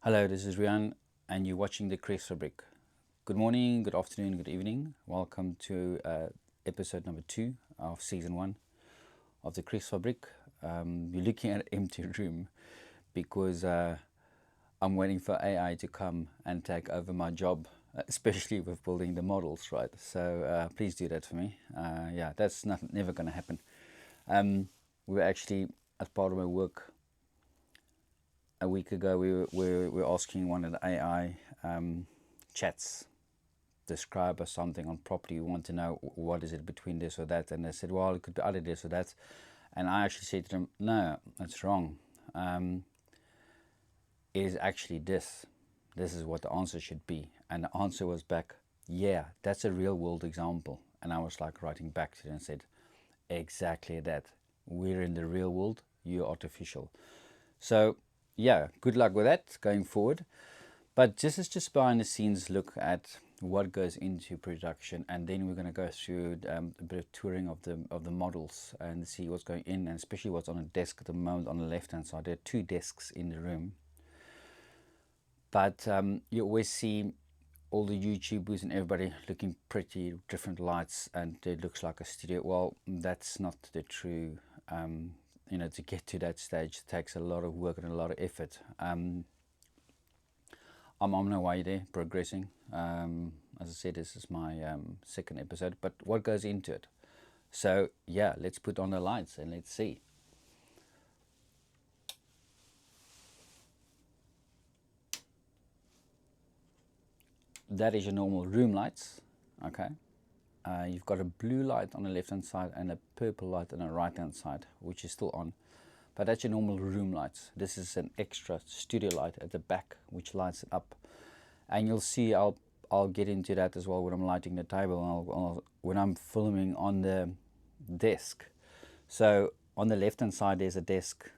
Hello, this is Rian, and you're watching the Kriegsfabrik. Good morning, good afternoon, good evening. Welcome to episode number 2 of season 1 of the Kriegsfabrik. You're looking at an empty room because I'm waiting for AI to come and take over my job, especially with building the models, right? So please do that for me. Yeah, that's never going to happen. We were actually, as part of my work, a week ago, we were asking one of the AI chats, describe us something on property. We want to know what is it between this or that, and they said, well, it could be either this or that. And I actually said to them, no, that's wrong. It is actually this. This is what the answer should be. And the answer was back, yeah, that's a real world example. And I was like writing back to them and said, exactly that. We're in the real world, you're artificial. So yeah, good luck with that going forward. But this is just behind the scenes look at what goes into production, and then we're going to go through a bit of touring of the models and see what's going in, and especially what's on a desk at the moment on the left hand side. There are 2 desks in the room, but you always see all the YouTubers and everybody looking pretty, different lights, and it looks like a studio. Well, that's not the true. To get to that stage takes a lot of work and a lot of effort. I'm on my way there, progressing. As I said, this is my second episode, but what goes into it? So yeah, let's put on the lights and let's see. That is your normal room lights, okay? You've got a blue light on the left hand side and a purple light on the right hand side, which is still on. But that's your normal room lights. This is an extra studio light at the back, which lights it up. And you'll see I'll get into that as well when I'm lighting the table, when I'm filming on the desk. So on the left hand side there's a desk,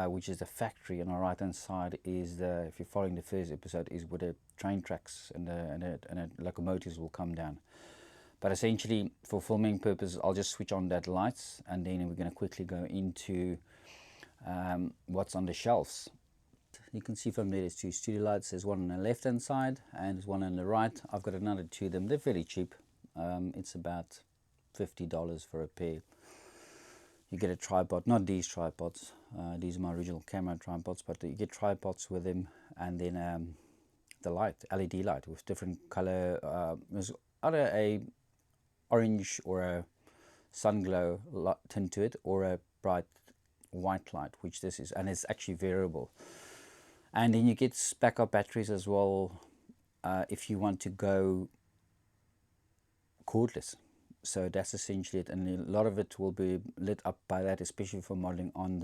which is the factory, and on the right hand side is the, if you're following the first episode, is where the train tracks and the locomotives will come down. But essentially, for filming purposes, I'll just switch on that lights, and then we're going to quickly go into what's on the shelves. You can see from there there's 2 studio lights. There's one on the left hand side and there's one on the right. I've got another 2 of them. They're very cheap. It's about $50 for a pair. You get a tripod, not these tripods. These are my original camera tripods, but you get tripods with them, and then the light, LED light with different color. There's either a orange or a sun glow tint to it, or a bright white light, which this is, and it's actually variable. And then you get backup batteries as well, if you want to go cordless. So that's essentially it, and a lot of it will be lit up by that, especially for modeling on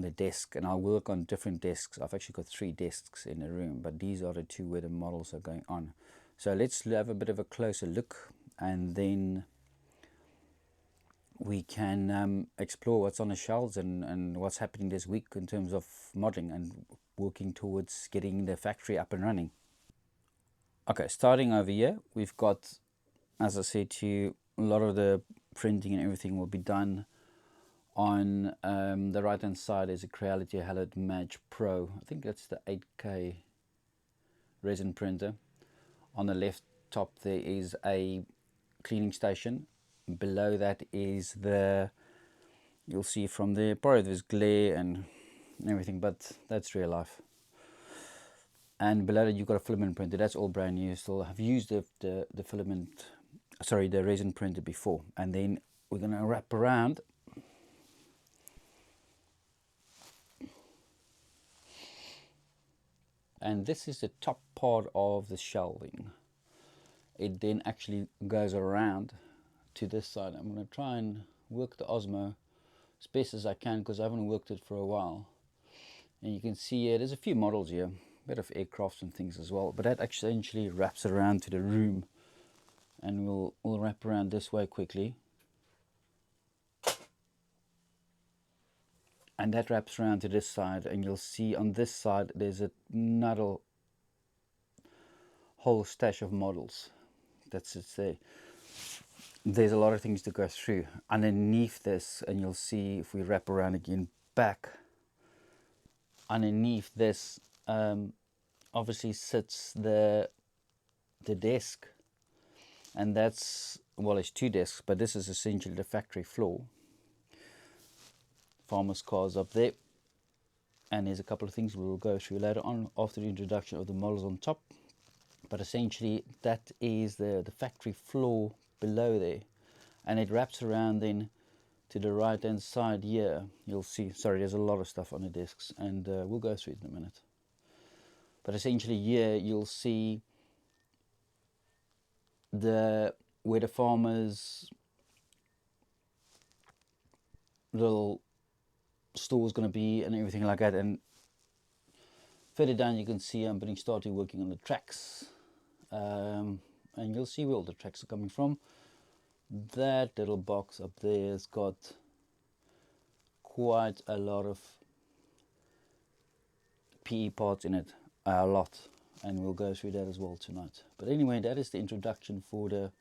the desk. And I'll work on different desks. I've actually got 3 desks in the room, but these are the 2 where the models are going on. So let's have a bit of a closer look, and then we can explore what's on the shelves and what's happening this week in terms of modeling and working towards getting the factory up and running. Okay, starting over here, we've got, as I said to you, a lot of the printing and everything will be done on the right hand side. Is a Creality Halide Madge Pro. I think that's the 8K resin printer. On the left top there is a cleaning station. Below that is you'll see from there, probably there's glare and everything, but that's real life. And below that you've got a filament printer. That's all brand new still. I've used the resin printer before. And then we're going to wrap around. And this is the top part of the shelving. It then actually goes around to this side. I'm going to try and work the Osmo as best as I can, because I haven't worked it for a while. And you can see here, there's a few models here, a bit of aircrafts and things as well, but that actually wraps around to the room, and we'll wrap around this way quickly, and that wraps around to this side, and you'll see on this side there's another whole stash of models that sits there. There's a lot of things to go through underneath this, and you'll see if we wrap around again back, underneath this obviously sits the desk, and that's, well, it's two desks, but this is essentially the factory floor. Farmers' cars up there, and there's a couple of things we will go through later on after the introduction of the models on top. But essentially that is the factory floor below there, and it wraps around then to the right hand side here. You'll see, sorry, there's a lot of stuff on the desks, and we'll go through it in a minute. But essentially here you'll see where the farmers' little store is going to be and everything like that. And further down you can see I'm being started working on the tracks, and you'll see where all the tracks are coming from. That little box up there has got quite a lot of PE parts in it, a lot, and we'll go through that as well tonight. But anyway, that is the introduction for the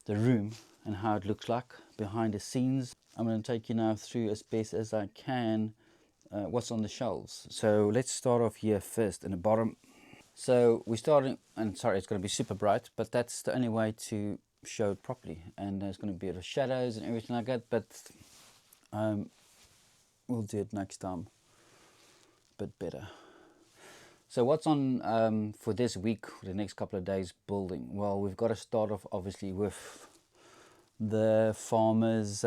room and how it looks like behind the scenes. I'm going to take you now through as best as I can what's on the shelves. So let's start off here first in the bottom. So we're starting, and sorry, it's going to be super bright, but that's the only way to show it properly, and there's going to be the shadows and everything like that, but we'll do it next time a bit better. So what's on for this week, for the next couple of days building? Well, we've got to start off obviously with the farmer's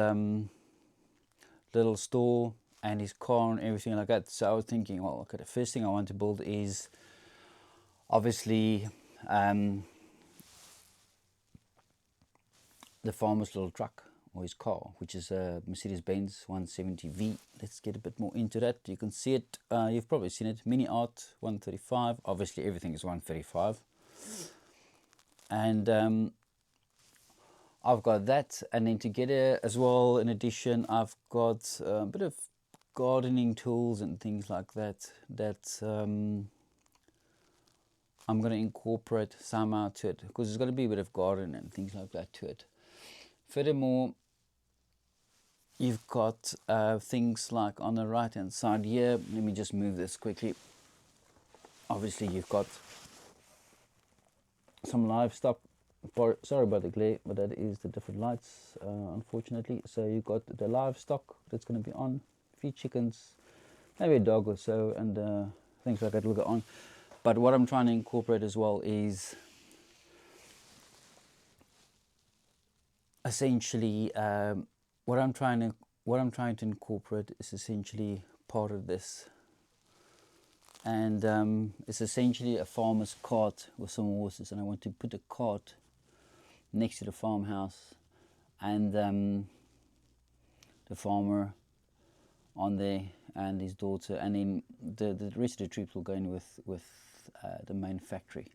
little store and his car and everything like that. So I was thinking, well, okay, the first thing I want to build is obviously the farmer's little truck, or his car, which is a Mercedes-Benz 170V. Let's get a bit more into that. You can see it, you've probably seen it, minart 135. Obviously everything is 135, and I've got that. And then together as well, in addition, I've got a bit of gardening tools and things like that I'm going to incorporate somehow to it, because there's going to be a bit of garden and things like that to it. Furthermore, you've got things like on the right hand side here. Let me just move this quickly. Obviously you've got some livestock. Sorry about the glare, but that is the different lights, unfortunately. So you've got the livestock that's going to be on, a few chickens, maybe a dog or so, and things like that will go on. But what I'm trying to incorporate as well is essentially what I'm trying to incorporate is essentially part of this, and it's essentially a farmer's cart with some horses, and I want to put a cart next to the farmhouse, and the farmer on there and his daughter, and then the rest of the troops will go in with the main factory.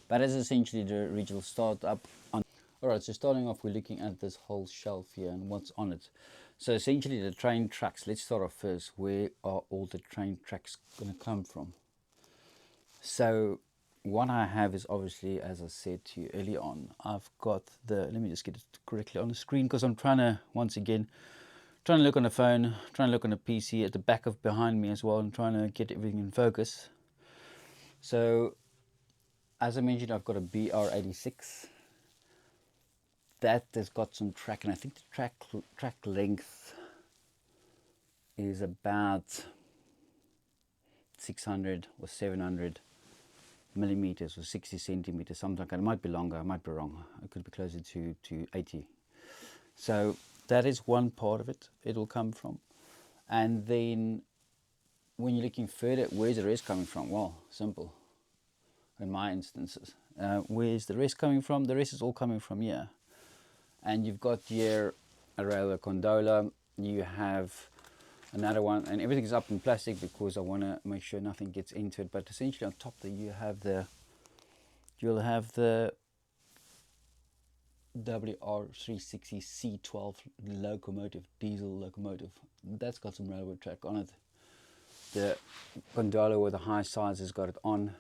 But as essentially the original start up on. Alright, so starting off, we're looking at this whole shelf here and what's on it. So essentially the train tracks. Let's start off first. Where are all the train tracks going to come from? So what I have is obviously, as I said to you earlier on, I've got let me just get it correctly on the screen, because I'm trying to, once again, trying to look on the phone, trying to look on the PC at the back of behind me as well, and trying to get everything in focus. So as I mentioned, I've got a BR86. That has got some track, and I think the track length is about 600 or 700 millimeters or 60 centimeters, something like that. It might be longer, I might be wrong. It could be closer to 80. So that is one part of it. It will come from. And then when you're looking further, where's the rest coming from? Well, simple. In my instances, where's the rest coming from? The rest is all coming from here. And you've got here a railway gondola. You have another one, and everything is up in plastic because I want to make sure nothing gets into it. But essentially on top there you'll have the WR360 C12 locomotive, diesel locomotive. That's got some railway track on it. The gondola with the high sides has got it on.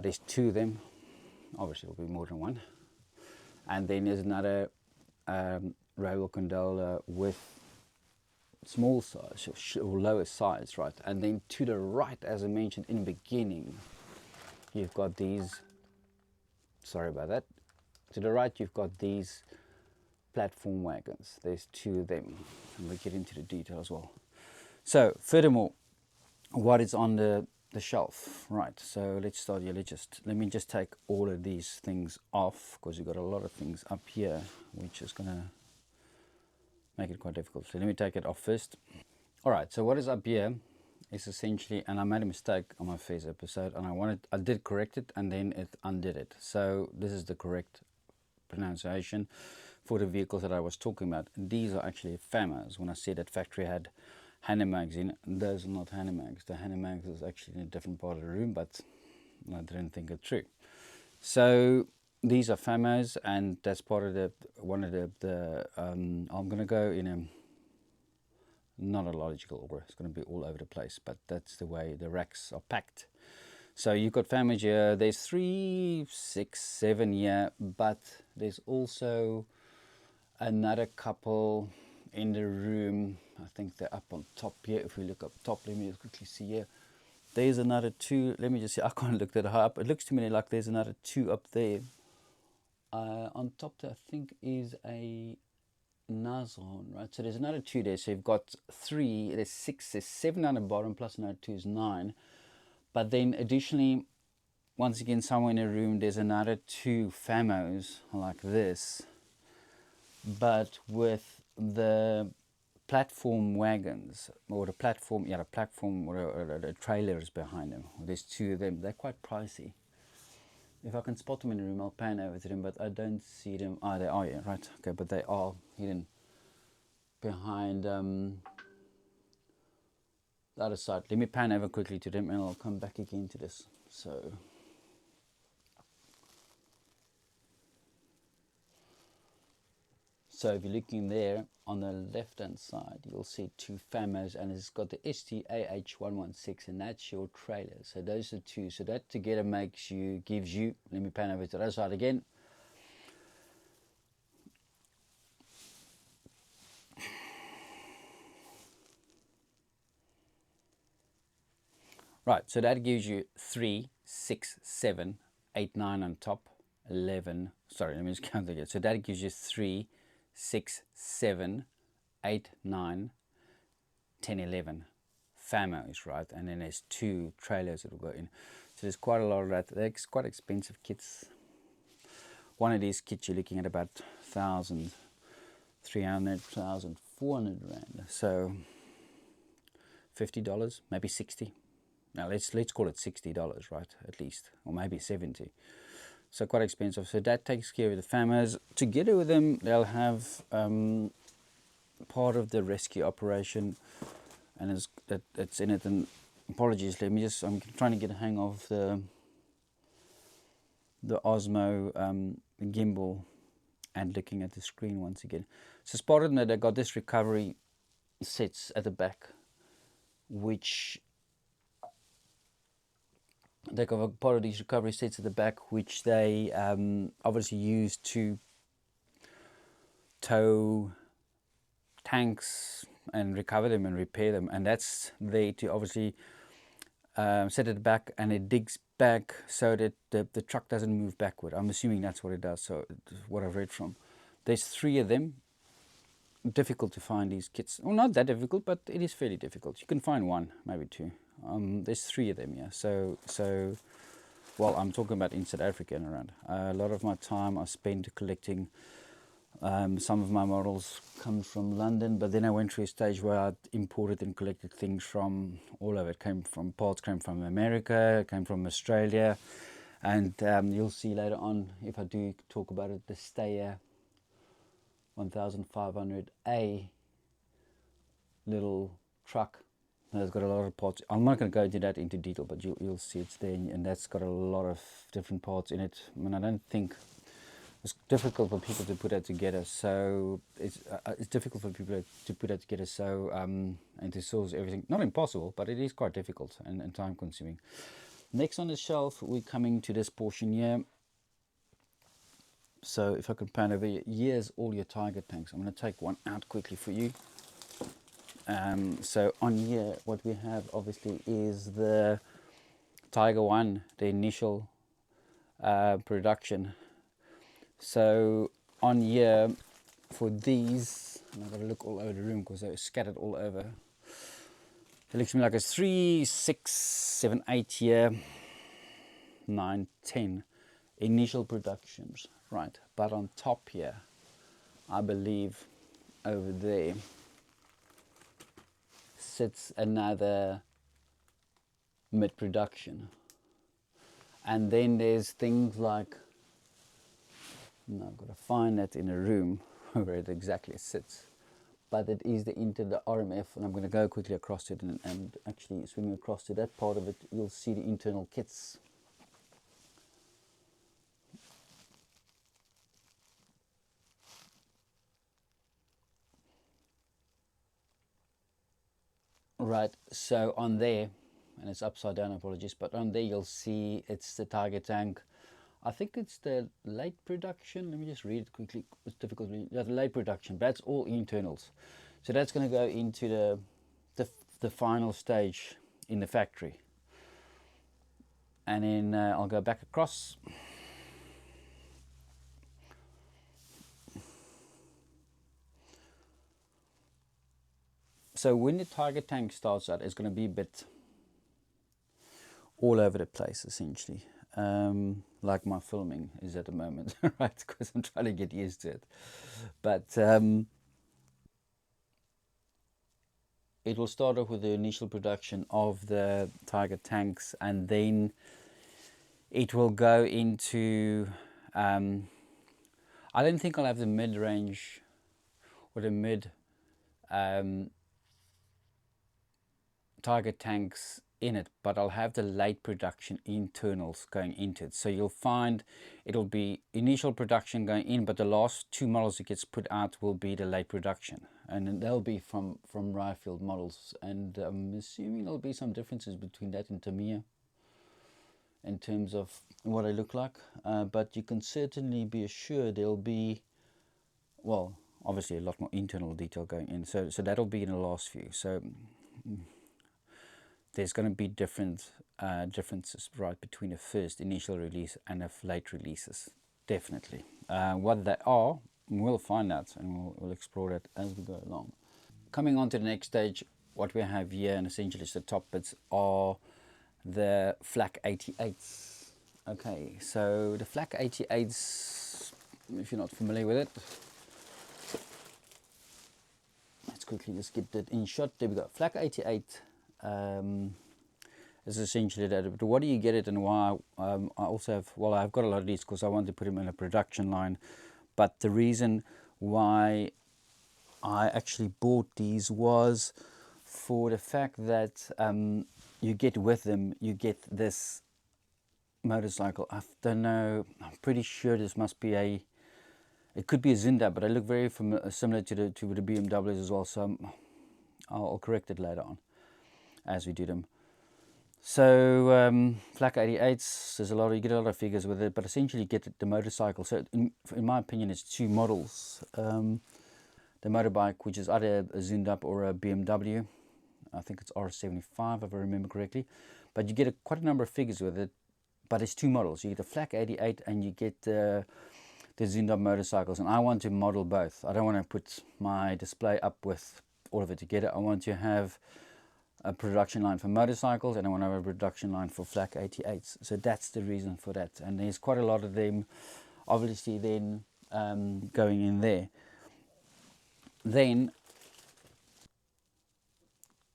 There's two of them. Obviously there'll be more than one. And then there's another railway gondola with small size or lower size, right? And then to the right, as I mentioned in the beginning, you've got these, sorry about that, to the right you've got these platform wagons. There's two of them, and we'll get into the detail as well. So furthermore, what is on the shelf, right? So let's start here. Let me just take all of these things off, because you've got a lot of things up here which is going to make it quite difficult. So let me take it off first. All right, so what is up here is essentially, and I made a mistake on my first episode, and I did correct it, and then it undid it. So this is the correct pronunciation for the vehicles that I was talking about. These are actually FAMAs. When I said that factory had Hanemags in, those are not Hanemags. The Hanemags is actually in a different part of the room, but I didn't think it true. So these are FAMAs, and that's part of I'm going to go in a not a logical order. It's going to be all over the place, but that's the way the racks are packed. So you've got FAMAs here. There's 3, 6, 7 here, but there's also another couple in the room. I think they're up on top here. If we look up top, let me just quickly see here. There's another 2. Let me just see. I can't look that high up. It looks to me like there's another 2 up there. On top there, I think, is a Nazon, right? So there's another 2 there. So you've got 3. There's 6. There's 7 on the bottom, plus another 2 is 9. But then additionally, once again, somewhere in the room, there's another 2 FAMOs like this, but with the platform wagons, or the platform, or the trailers behind them. There's 2 of them. They're quite pricey. If I can spot them in the room, I'll pan over to them, but I don't see them. Ah, they are here, right? Okay, but they are hidden behind the other side. Let me pan over quickly to them, and I'll come back again to this. So if you're looking there on the left hand side, you'll see 2 FAMOs, and it's got the STAH116, and that's your trailer. So those are 2. So that together gives you, let me pan over to the other side again. Right, so that gives you 3, 6, 7, 8, 9 on top, 11. Sorry, let me just count again. So that gives you 3, 6, 7, 8, 9, 10, 11 FAMOs, right? And then there's 2 trailers that will go in. So there's quite a lot of that. They're quite expensive kits. One of these kits you're looking at about 1,300, 1,400 rand. So $50, maybe 60. Now let's call it $60, right? At least, or maybe 70. So quite expensive. So that takes care of the FAMAs. Together with them, they'll have part of the rescue operation, and it's in it. And apologies, I'm trying to get a hang of the Osmo gimbal and looking at the screen once again. So as part of that, they got this recovery sets at the back, which they got part of these recovery sets at the back, which they obviously use to tow tanks and recover them and repair them, and that's there to obviously set it back, and it digs back so that the truck doesn't move backward. I'm assuming that's what it does. So what I've read from, there's 3 of them. Difficult to find these kits. Well, not that difficult, but it is fairly difficult. You can find 1, maybe 2. There's 3 of them, yeah. So well, I'm talking about in South Africa and around. A lot of my time I spent collecting. Some of my models come from London, but then I went through a stage where I imported and collected things from all over. Parts came from America, came from Australia, and you'll see later on, if I do talk about it, the Steyr 1500A little truck that's got a lot of parts. I'm not going to go into that into detail, but you'll see it's there, and that's got a lot of different parts in it. I mean, I don't think it's difficult for people to put that together. So it's difficult for people to put that together. So and to source everything, not impossible, but it is quite difficult and time consuming. Next on the shelf, we're coming to this portion here. So if I can pan over here, here's all your Tiger tanks. I'm going to take one out quickly for you. So on here, what we have obviously is the Tiger 1, the initial production. So on here, for these, and I've got to look all over the room because they're scattered all over. It looks to me like it's 3, 6, 7, 8 year, 9, 10 initial productions, right? But on top here, I believe over there sits another mid-production. And then there's things like, now I've got to find that in a room where it exactly sits. But it is the RMF, and I'm going to go quickly across it and actually swing across to that part of it. You'll see the internal kits. Right, so on there, and it's upside down, apologies, but on there you'll see it's the Tiger tank. I think it's the late production. Let me just read it quickly. It's difficult to read. Yeah, the late production. That's all internals. So that's going to go into the final stage in the factory. And then I'll go back across. So when the Tiger tank starts out, it's going to be a bit all over the place, essentially. Like my filming is at the moment, right? Because I'm trying to get used to it. But it will start off with the initial production of the Tiger tanks, and then it will go into, I don't think I'll have the mid-range or the mid Tiger tanks in it, but I'll have the late production internals going into it. So you'll find it'll be initial production going in, but the last 2 models it gets put out will be the late production, and they'll be from Ryefield models. And I'm assuming there'll be some differences between that and Tamiya in terms of what they look like, but you can certainly be assured there'll be, well, obviously a lot more internal detail going in. So that'll be in the last few. So there's going to be differences, right, between the first initial release and the late releases, definitely. What they are, we'll find out, and we'll explore that as we go along. Coming on to the next stage, what we have here, and essentially it's the top bits, are the Flak 88s. Okay, so the Flak 88s, if you're not familiar with it, let's quickly just get that in shot. There we go. Flak 88 is essentially that. But what do you get it, and why? I also have, well, I've got a lot of these because I want to put them in a production line. But the reason why I actually bought these was for the fact that you get with them, you get this motorcycle. I don't know, I'm pretty sure this must be it could be a Zinda, but they look very similar to the BMWs as well. So I'll correct it later on as we do them. So Flak 88s, there's you get a lot of figures with it, but essentially you get the motorcycle. So in my opinion, it's 2 models. The motorbike, which is either a Zundup or a BMW. I think it's R75 if I remember correctly. But you get quite a number of figures with it, but it's 2 models. You get the Flak 88 and you get the Zundup motorcycles. And I want to model both. I don't want to put my display up with all of it together. I want to have a production line for motorcycles, and I want to have a production line for Flak 88s. So that's the reason for that. And there's quite a lot of them, obviously, then going in there. Then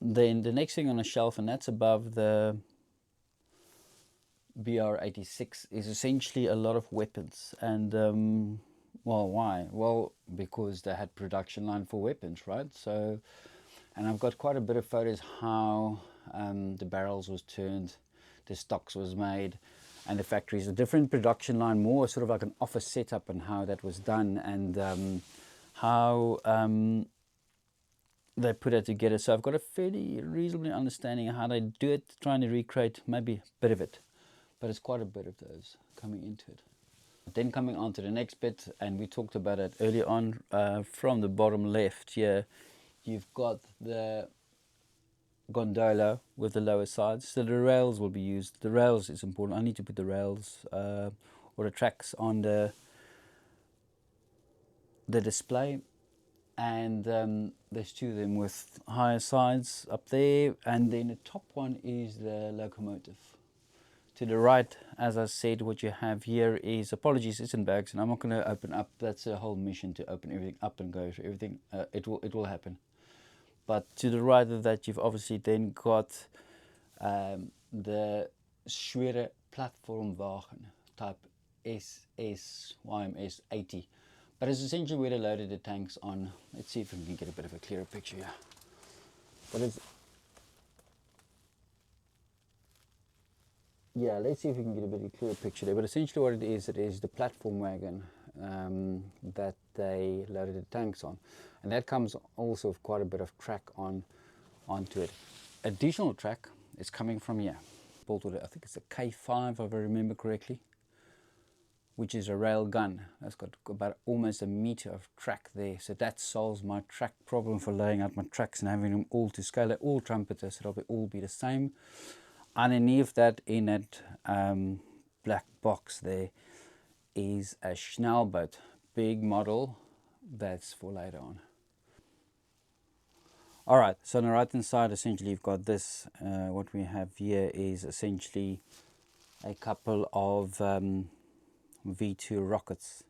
the next thing on the shelf, and that's above the BR86, is essentially a lot of weapons. And well, why? Well, because they had production line for weapons, right? So, and I've got quite a bit of photos how the barrels was turned, the stocks was made, and the factories, a different production line, more sort of like an office setup, and how that was done, and how they put it together. So I've got a fairly reasonable understanding of how they do it, trying to recreate maybe a bit of it, but it's quite a bit of those coming into it. Then coming on to the next bit, and we talked about it earlier on, from the bottom left here, you've got the gondola with the lower sides, so the rails will be used. The rails is important. I need to put the rails or the tracks on the display, and there's two of them with higher sides up there, and then the top one is the locomotive. To the right, as I said, what you have here is, apologies, it's in bags, and I'm not going to open up. That's a whole mission, to open everything up and go through everything. It will happen. But to the right of that, you've obviously then got the schwere platformwagen type S01E02. But it's essentially where they loaded the tanks on. Let's see if we can get a bit of a clearer picture here. But it's, yeah, let's see if we can get a bit of a clearer picture there. But essentially what it is the platform wagon that they loaded the tanks on. And that comes also with quite a bit of track onto it. Additional track is coming from here. Built with, I think it's a K5 if I remember correctly, which is a rail gun. That's got about almost a meter of track there. So that solves my track problem for laying out my tracks and having them all to scale. They're all trumpeters, so they'll all be the same. Underneath that, in that black box there, is a Schnellboot, big model, that's for later on. Alright, so on the right hand side, essentially you've got this. What we have here is essentially a couple of V2 rockets,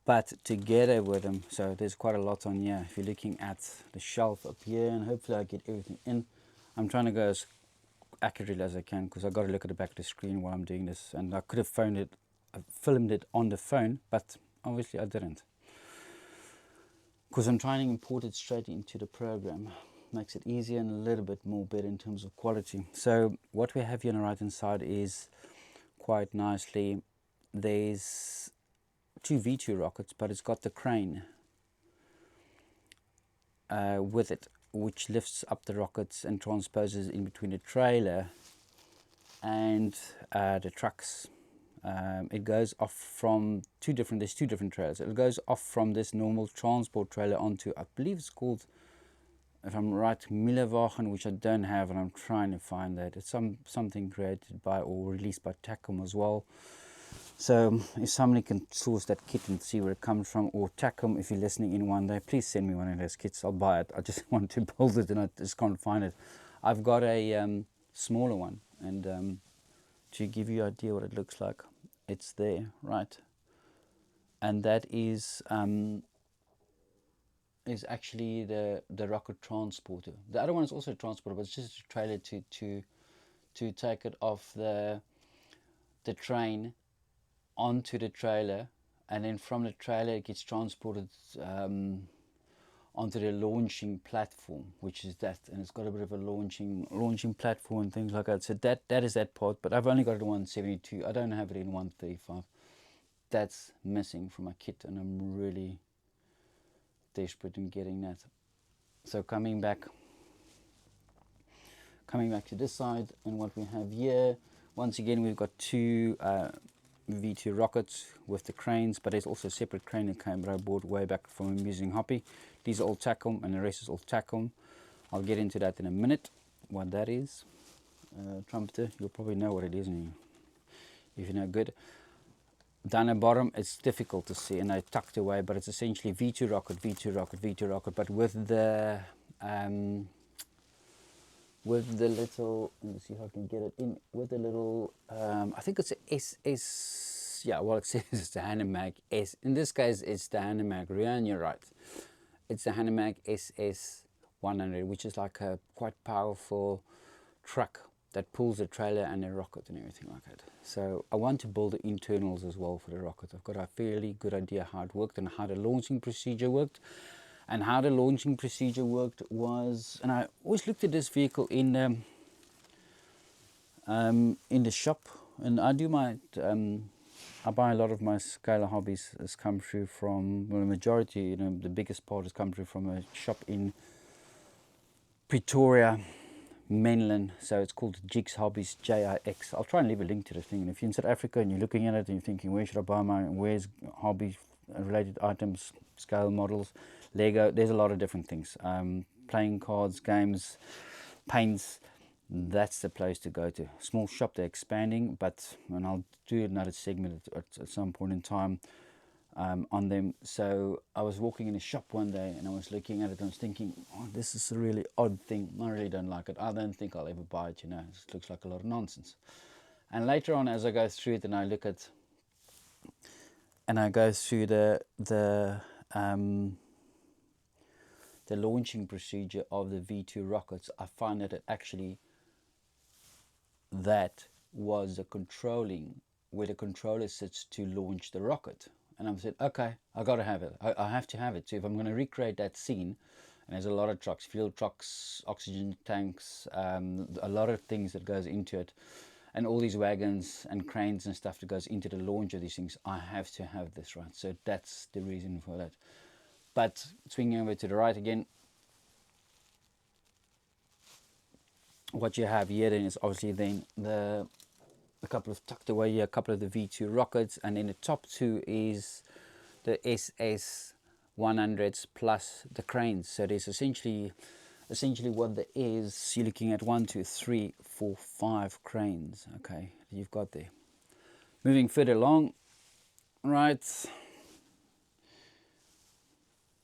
but together with them, so there's quite a lot on here. If you're looking at the shelf up here, and hopefully I get everything in. I'm trying to go as accurately as I can, because I've got to look at the back of the screen while I'm doing this, and I could have filmed it on the phone, but obviously I didn't, because I'm trying to import it straight into the program. Makes it easier and a little bit more better in terms of quality. So what we have here on the right hand side is quite nicely, there's two V2 rockets, but it's got the crane with it, which lifts up the rockets and transposes in between the trailer and the trucks. It goes off from there's two different trailers. It goes off from this normal transport trailer onto, I believe it's called, if I'm right, Millerwagen, which I don't have, and I'm trying to find that. It's something created by or released by Tacom as well. So if somebody can source that kit and see where it comes from, or Tacom, if you're listening in one day, please send me one of those kits. I'll buy it. I just want to build it and I just can't find it. I've got a smaller one, and to give you an idea what it looks like, it's there, right? And that is actually the rocket transporter. The other one is also a transporter, but it's just a trailer to take it off the train onto the trailer, and then from the trailer it gets transported onto the launching platform, which is that, and it's got a bit of a launching platform and things like that. So that is that part, but I've only got it in 172. I don't have it in 135. That's missing from my kit, and I'm really desperate in getting that. So coming back to this side, and what we have here, once again we've got two V2 rockets with the cranes, but there's also a separate crane that came, but I bought way back from a Amusing Hobby. These are all Tacom, and the rest is all Tacom. I'll get into that in a minute, what that is. Trumpeter, you'll probably know what it is, and if you know good. Down the bottom, it's difficult to see, and I tucked away, but it's essentially V2 rocket, V2 rocket, V2 rocket, but with the little, let me see if I can get it in, with the little, I think it's a SS, yeah, well it says it's the Hanomag S, in this case it's the Hanomag Rian, you're right. It's the Hanomag SS100, which is like a quite powerful truck that pulls the trailer and the rocket and everything like that. So I want to build the internals as well for the rocket. I've got a fairly good idea how it worked and how the launching procedure worked. And how the launching procedure worked was, and I always looked at this vehicle in the shop, and I do my, I buy a lot of my scalar hobbies has come through from, well, the majority, you know, the biggest part has come through from a shop in Pretoria, Mainland. So it's called Jigs Hobbies, JIX. I'll try and leave a link to the thing. And if you're in South Africa and you're looking at it and you're thinking, where should I buy my, where's hobby related items, scale models, Lego. There's a lot of different things. Playing cards, games, paints. That's the place to go to. Small shop, they're expanding, but and I'll do another segment at some point in time on them. So I was walking in a shop one day and I was looking at it and I was thinking, oh, this is a really odd thing. I really don't like it. I don't think I'll ever buy it, you know. It looks like a lot of nonsense. And later on, as I go through it and I look at and I go through the launching procedure of the V2 rockets, I find that it actually that was the controlling where the controller sits to launch the rocket. And I said, okay, I got to have it. I have to have it. So if I'm going to recreate that scene, and there's a lot of trucks, fuel trucks, oxygen tanks, a lot of things that goes into it, and all these wagons and cranes and stuff that goes into the launch of these things, I have to have this, right? So that's the reason for that. But swinging over to the right again, what you have here then is obviously then a couple of tucked away here, a couple of the V2 rockets, and then the top two is the SS100s plus the cranes. So there's essentially what there is, you're looking at 1, 2, 3, 4, 5 cranes. Okay, you've got there. Moving further along, right.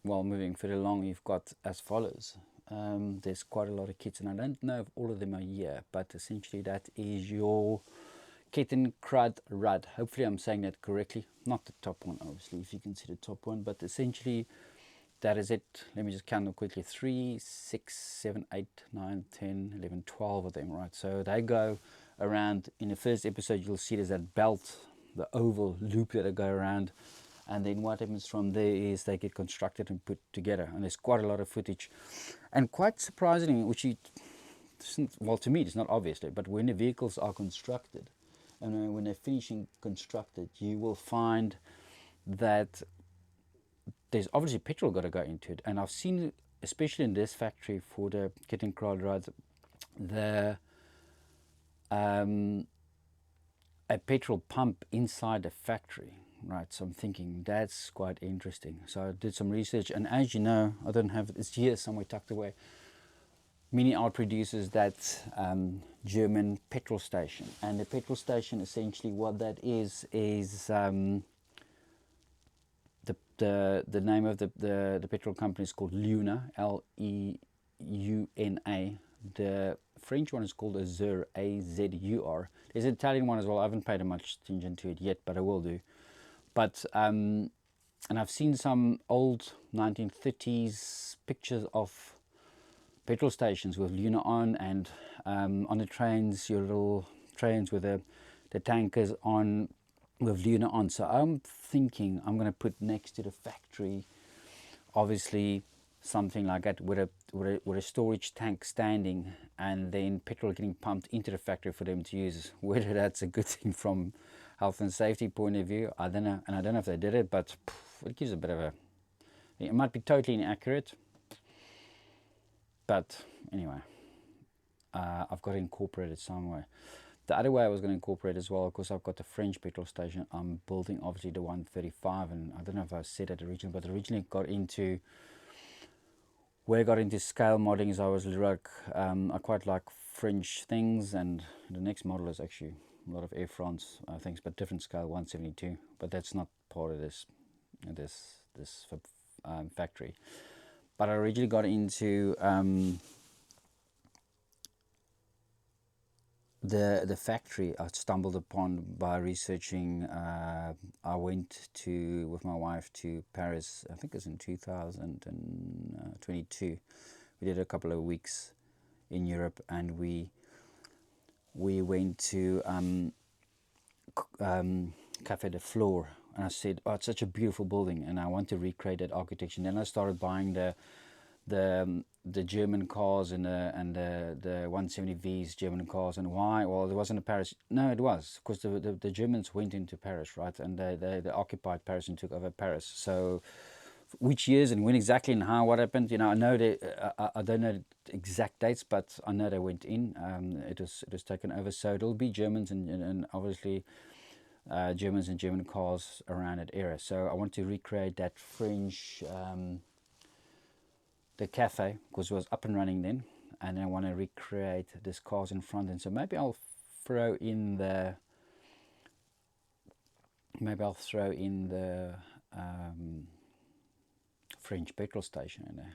Well, moving further along, you've got as follows. There's quite a lot of kits, and I don't know if all of them are here, but essentially that is your Kettenkrad Rad. Hopefully I'm saying that correctly. Not the top one, obviously, if you can see the top one, but essentially that is it. Let me just count them quickly. 3, 6, 7, 8, 9, 10, 11, 12 of them, right? So they go around. In the first episode, you'll see there's that belt, the oval loop that they go around. And then what happens from there is they get constructed and put together. And there's quite a lot of footage. And quite surprisingly, which well, to me, it's not obviously, but when the vehicles are constructed, and when they're finishing constructed, you will find that there's obviously petrol got to go into it. And I've seen, especially in this factory for the Kettenkrad rides, a petrol pump inside the factory, right? So I'm thinking that's quite interesting. So I did some research, and as you know, I don't have it's here somewhere tucked away. Minart produces that German petrol station, and the petrol station, essentially what that is the name of the petrol company is called Luna, Leuna. The French one is called Azur, Azur. There's an Italian one as well. I haven't paid much attention to it yet, but I will do. But and I've seen some old 1930s pictures of petrol stations with Luna on, and on the trains, your little trains with the tankers on with Luna on. So I'm thinking I'm going to put next to the factory, obviously, something like that with a storage tank standing, and then petrol getting pumped into the factory for them to use. Whether that's a good thing from health and safety point of view, I don't know, and I don't know if they did it, but it gives a bit of a. It might be totally inaccurate, but anyway, I've got to incorporate it somewhere. The other way I was going to incorporate as well, because I've got the French petrol station. I'm building obviously the 135, and I don't know if I said it originally, but originally where I got into scale modeling is I was like, I quite like French things, and the next model is actually a lot of Air France things, but different scale, 172. But that's not part of this factory. But I originally got into the factory I stumbled upon by researching. I went with my wife to Paris, I think it was in 2022. We did a couple of weeks in Europe, and we went to Café de Flore, and I said, oh, it's such a beautiful building, and I want to recreate that architecture. And then I started buying the German cars and the 170Vs German cars. And why? Well, it wasn't in Paris. No, it was, because the Germans went into Paris, right? And they occupied Paris and took over Paris. So which years and when exactly and how, what happened, I know I don't know the exact dates, but I know they went in. It was taken over. So it'll be Germans and obviously German cars around that era. So I want to recreate that French the cafe, because it was up and running then, and I want to recreate this cars in front. And so maybe I'll throw in the French petrol station in there.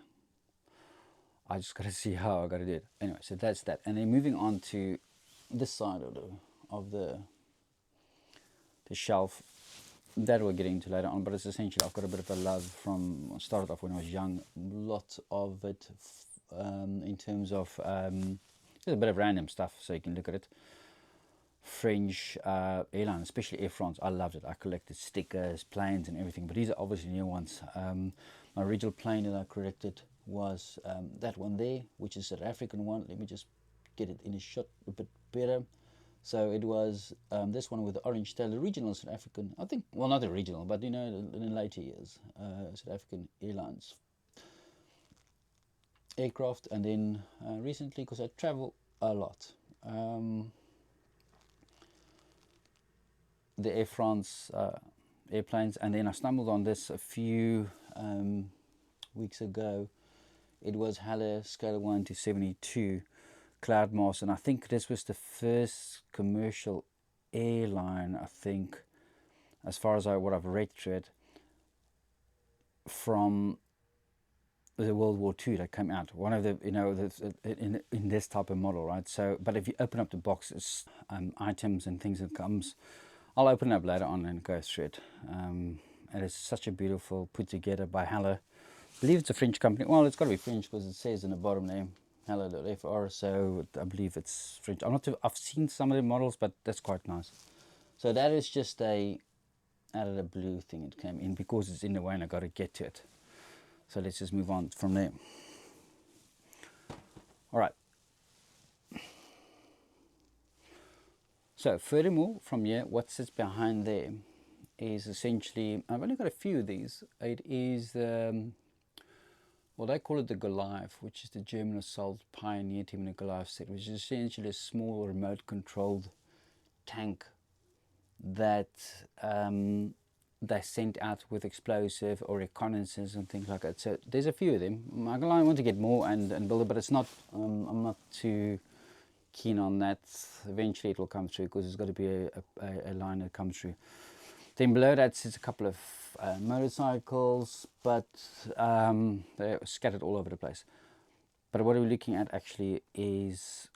I just got to see how I got to do it. Anyway, so that's that. And then moving on to this side of the shelf that we'll get into later on, but it's essentially I've got a bit of a love from started off when I was young. Lot of it in terms of there's a bit of random stuff, so you can look at it. French airline, especially Air France, I loved it. I collected stickers, planes, and everything. But these are obviously new ones. My original plane that I collected was that one there, which is a South African one. Let me just get it in a shot a bit better. So it was this one with the orange tail, original South African, I think, well, not the original, but you know, in the later years, South African Airlines aircraft. And then recently, because I travel a lot, the Air France airplanes, and then I stumbled on this a few weeks ago. It was Halle scale 1 to 72 Cloudmaster, and I think this was the first commercial airline, I think, as far as what I've read through it, from the World War II that came out. One of the, you know, in this type of model, right? So, but if you open up the box, it's items and things that comes. I'll open it up later on and go through it. And it's such a beautiful put together by Halle. I believe it's a French company. Well, it's got to be French because it says in the bottom there, Halle.fr. So I believe it's French. I've seen some of the models, but that's quite nice. So that is just out of the blue thing it came in, because it's in the way and I got to get to it. So let's just move on from there. All right. So furthermore, from here, what sits behind there is essentially, I've only got a few of these. It is, well, they call it the Goliath, which is the German assault pioneer team in the Goliath set, which is essentially a small remote-controlled tank that they sent out with explosive or reconnaissance and things like that. So there's a few of them. I want to get more and build it, but it's not. I'm not too keen on that. Eventually it will come through, because there's got to be a line that comes through. Then below that sits a couple of motorcycles, but they're scattered all over the place. But what we're looking at actually is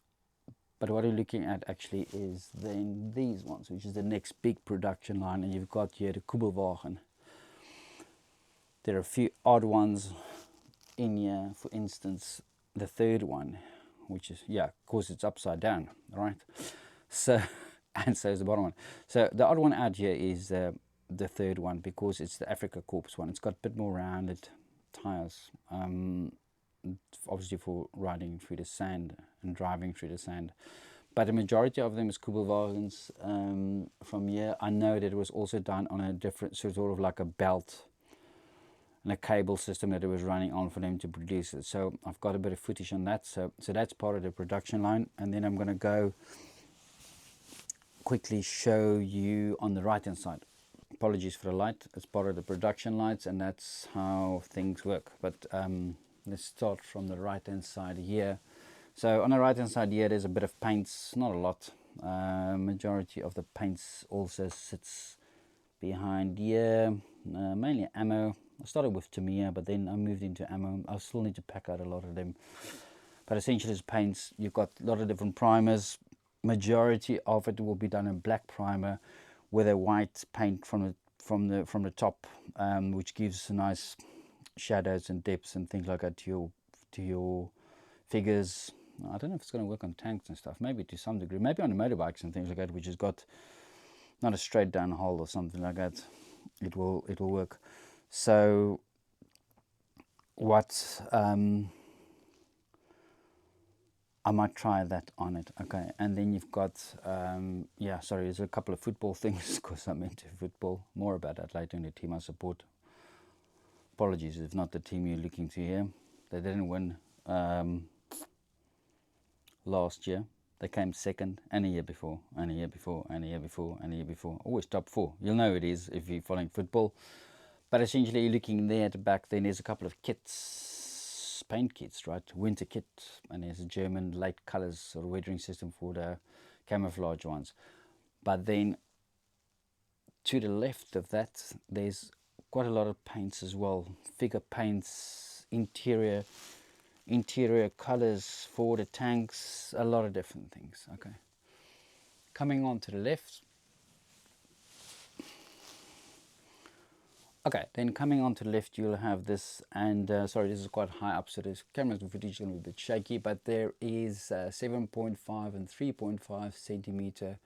then these ones, which is the next big production line. And you've got here the Kugelwagen. There are a few odd ones in here. For instance, the third one, which is, yeah, of course it's upside down, right? So, and so is the bottom one. So the odd one out here is the third one, because it's the Africa Corps one. It's got a bit more rounded tires, obviously for riding through the sand and driving through the sand. But the majority of them is Kugelwagens. From here, I know that it was also done on a different sort of like a belt and a cable system that it was running on for them to produce it. So I've got a bit of footage on that. So that's part of the production line. And then I'm going to go quickly show you on the right hand side. Apologies for the light. It's part of the production lights, and that's how things work. But let's start from the right hand side here. So on the right hand side here, there's a bit of paints, not a lot. Majority of the paints also sits behind here, mainly ammo. I started with tamiya, but then I moved into ammo. I still need to pack out a lot of them. But essentially it's paints. You've got a lot of different primers. Majority of it will be done in black primer with a white paint from the top, which gives nice shadows and depths and things like that to your figures. I don't know if it's going to work on tanks and stuff, maybe to some degree, maybe on the motorbikes and things like that, which has got not a straight down hole or something like that. It will work. So what I might try that on it. Okay, and then you've got yeah, sorry, there's a couple of football things, because I'm into football. More about that later in the team I support. Apologies if not the team you're looking to hear. They didn't win last year. They came second, and a year before, and a year before, and a year before, and a year before. Always top four. You'll know it is if you're following football. But essentially, you're looking there at the back. Then there's a couple of kits paint kits, right? Winter kit, and there's a German light colors sort of weathering system for the camouflage ones. But then to the left of that, there's quite a lot of paints as well. Figure paints, interior colors for the tanks, a lot of different things. Okay. Coming on to the left. Okay, then coming on to the left, you'll have this, and sorry, this is quite high up, so this camera's footage is going to be a bit shaky, but there is 7.5 and 3.5 centimeter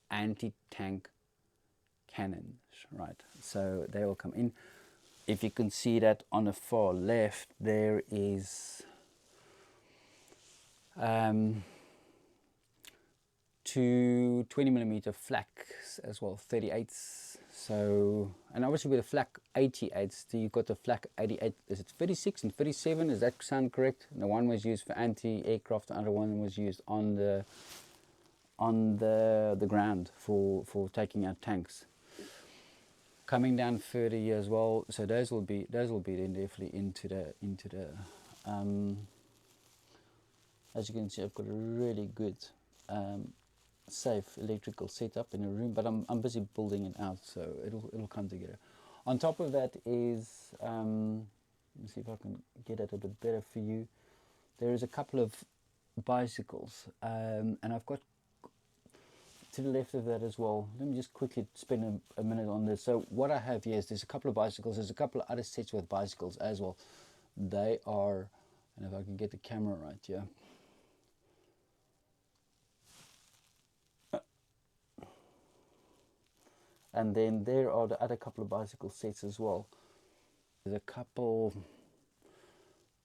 anti-tank cannons, right? So they will come in. If you can see that on the far left, there is two 20mm flaks as well, 38s. So, and obviously with the flak 88s, you've got the flak 88. Is it 36 and 37? Does that sound correct? The one was used for anti-aircraft, the other one was used on the ground for taking out tanks. Coming down further here as well, so those will be then definitely into the as you can see, I've got a really good safe electrical setup in a room, but I'm busy building it out, so it'll come together. On top of that is let me see if I can get it a bit better for you. There is a couple of bicycles, and I've got to the left of that as well. Let me just quickly spend a minute on this. So what I have here is there's a couple of bicycles. There's a couple of other sets with bicycles as well. They are, and if I can get the camera right here. And then there are the other couple of bicycle sets as well. There's a couple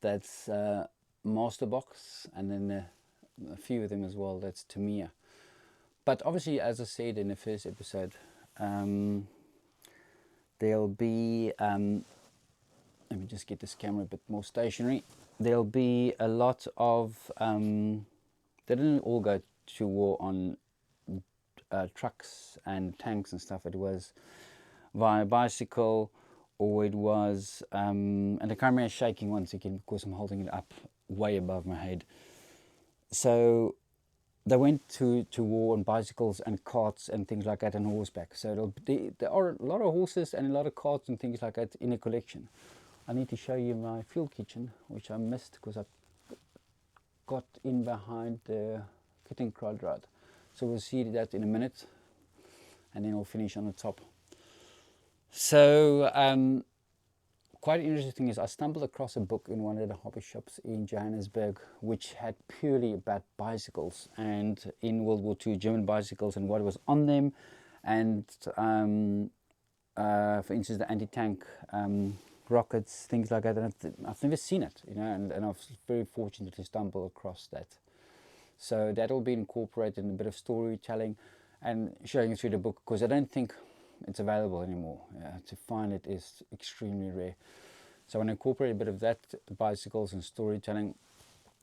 that's Master Box, and then a few of them as well that's Tamiya. But obviously, as I said in the first episode, there'll be, let me just get this camera a bit more stationary. There'll be a lot of, they didn't all go to war on trucks and tanks and stuff. It was via bicycle, or it was, and the camera is shaking once again because I'm holding it up way above my head. So they went to war on bicycles and carts and things like that, and horseback. So there are a lot of horses and a lot of carts and things like that in a collection. I need to show you my fuel kitchen, which I missed because I got in behind the kitting rod. So we'll see that in a minute, and then I'll finish on the top. So quite interesting thing is I stumbled across a book in one of the hobby shops in Johannesburg, which had purely about bicycles, and in World War II German bicycles and what was on them, and for instance the anti-tank rockets, things like that. And I've never seen it, you know, and I was very fortunate to stumble across that. So that'll be incorporated in a bit of storytelling and showing it through the book, because I don't think it's available anymore. To find it is extremely rare. So I want to incorporate a bit of that, bicycles and storytelling.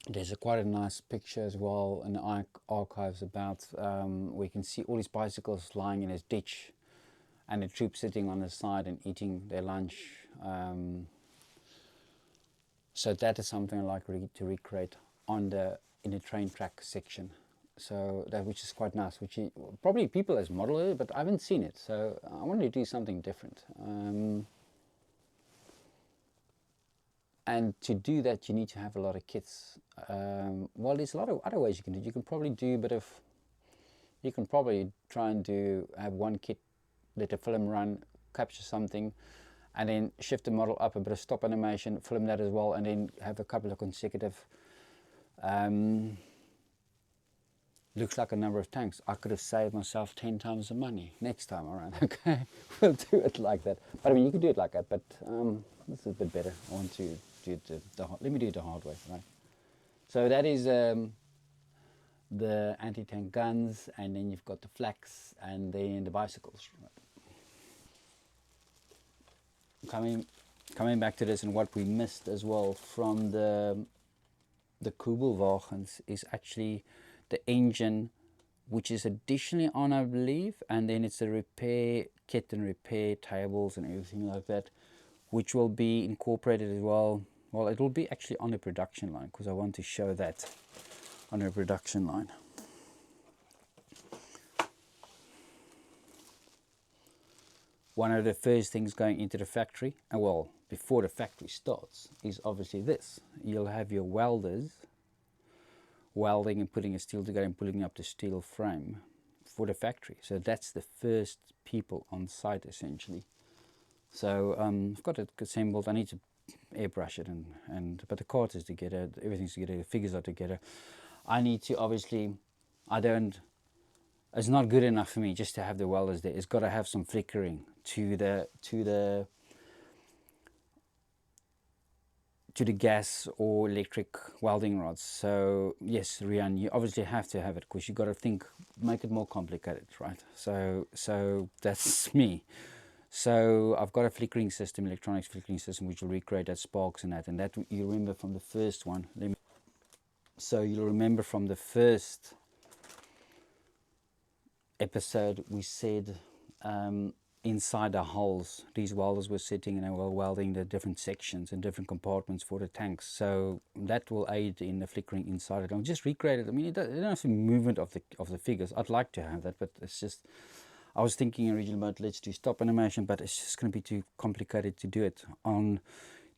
There's quite a nice picture as well in the archives about where you can see all these bicycles lying in this ditch, and the troops sitting on the side and eating their lunch. So that is something I like to recreate in the train track section. So that, which is quite nice, which probably people has modeled it, but I haven't seen it, so I wanted to do something different. And to do that, you need to have a lot of kits. Well, there's a lot of other ways you can do it. You can probably do a bit of, you can probably try and have one kit, let the film run, capture something, and then shift the model up, a bit of stop animation, film that as well, and then have a couple of consecutive looks like a number of tanks. I could have saved myself 10 times the money next time around. Okay, we'll do it like that. But I mean, you could do it like that, but this is a bit better. I want to do it let me do it the hard way, right? So that is the anti-tank guns, and then you've got the flaks, and then the bicycles. Right? Coming back to this, and what we missed as well from the Kubelwagens is actually the engine, which is additionally on, I believe, and then it's the repair kit and repair tables and everything like that, which will be incorporated as well Well, it will be actually on a production line, because I want to show that on a production line. One of the first things going into the factory, and well, before the factory starts, is obviously this. You'll have your welders welding and putting a steel together and pulling up the steel frame for the factory. So that's the first people on site, essentially. So I've got it assembled. I need to airbrush it, but the cards is together, everything's together, the figures are together. I need to, obviously, it's not good enough for me just to have the welders there. It's got to have some flickering to the gas or electric welding rods. So yes, Rian, you obviously have to have it, because you got to make it more complicated, right? So that's me. So I've got a flickering system, electronics flickering system, which will recreate that sparks and that you remember from the first one. So you'll remember from the first episode we said inside the hulls, these welders were sitting and they were welding the different sections and different compartments for the tanks. So that will aid in the flickering inside it. I'll just recreate it. I mean, it doesn't have some movement of the figures. I'd like to have that, but it's just, I was thinking originally about let's do stop animation, but it's just going to be too complicated to do it on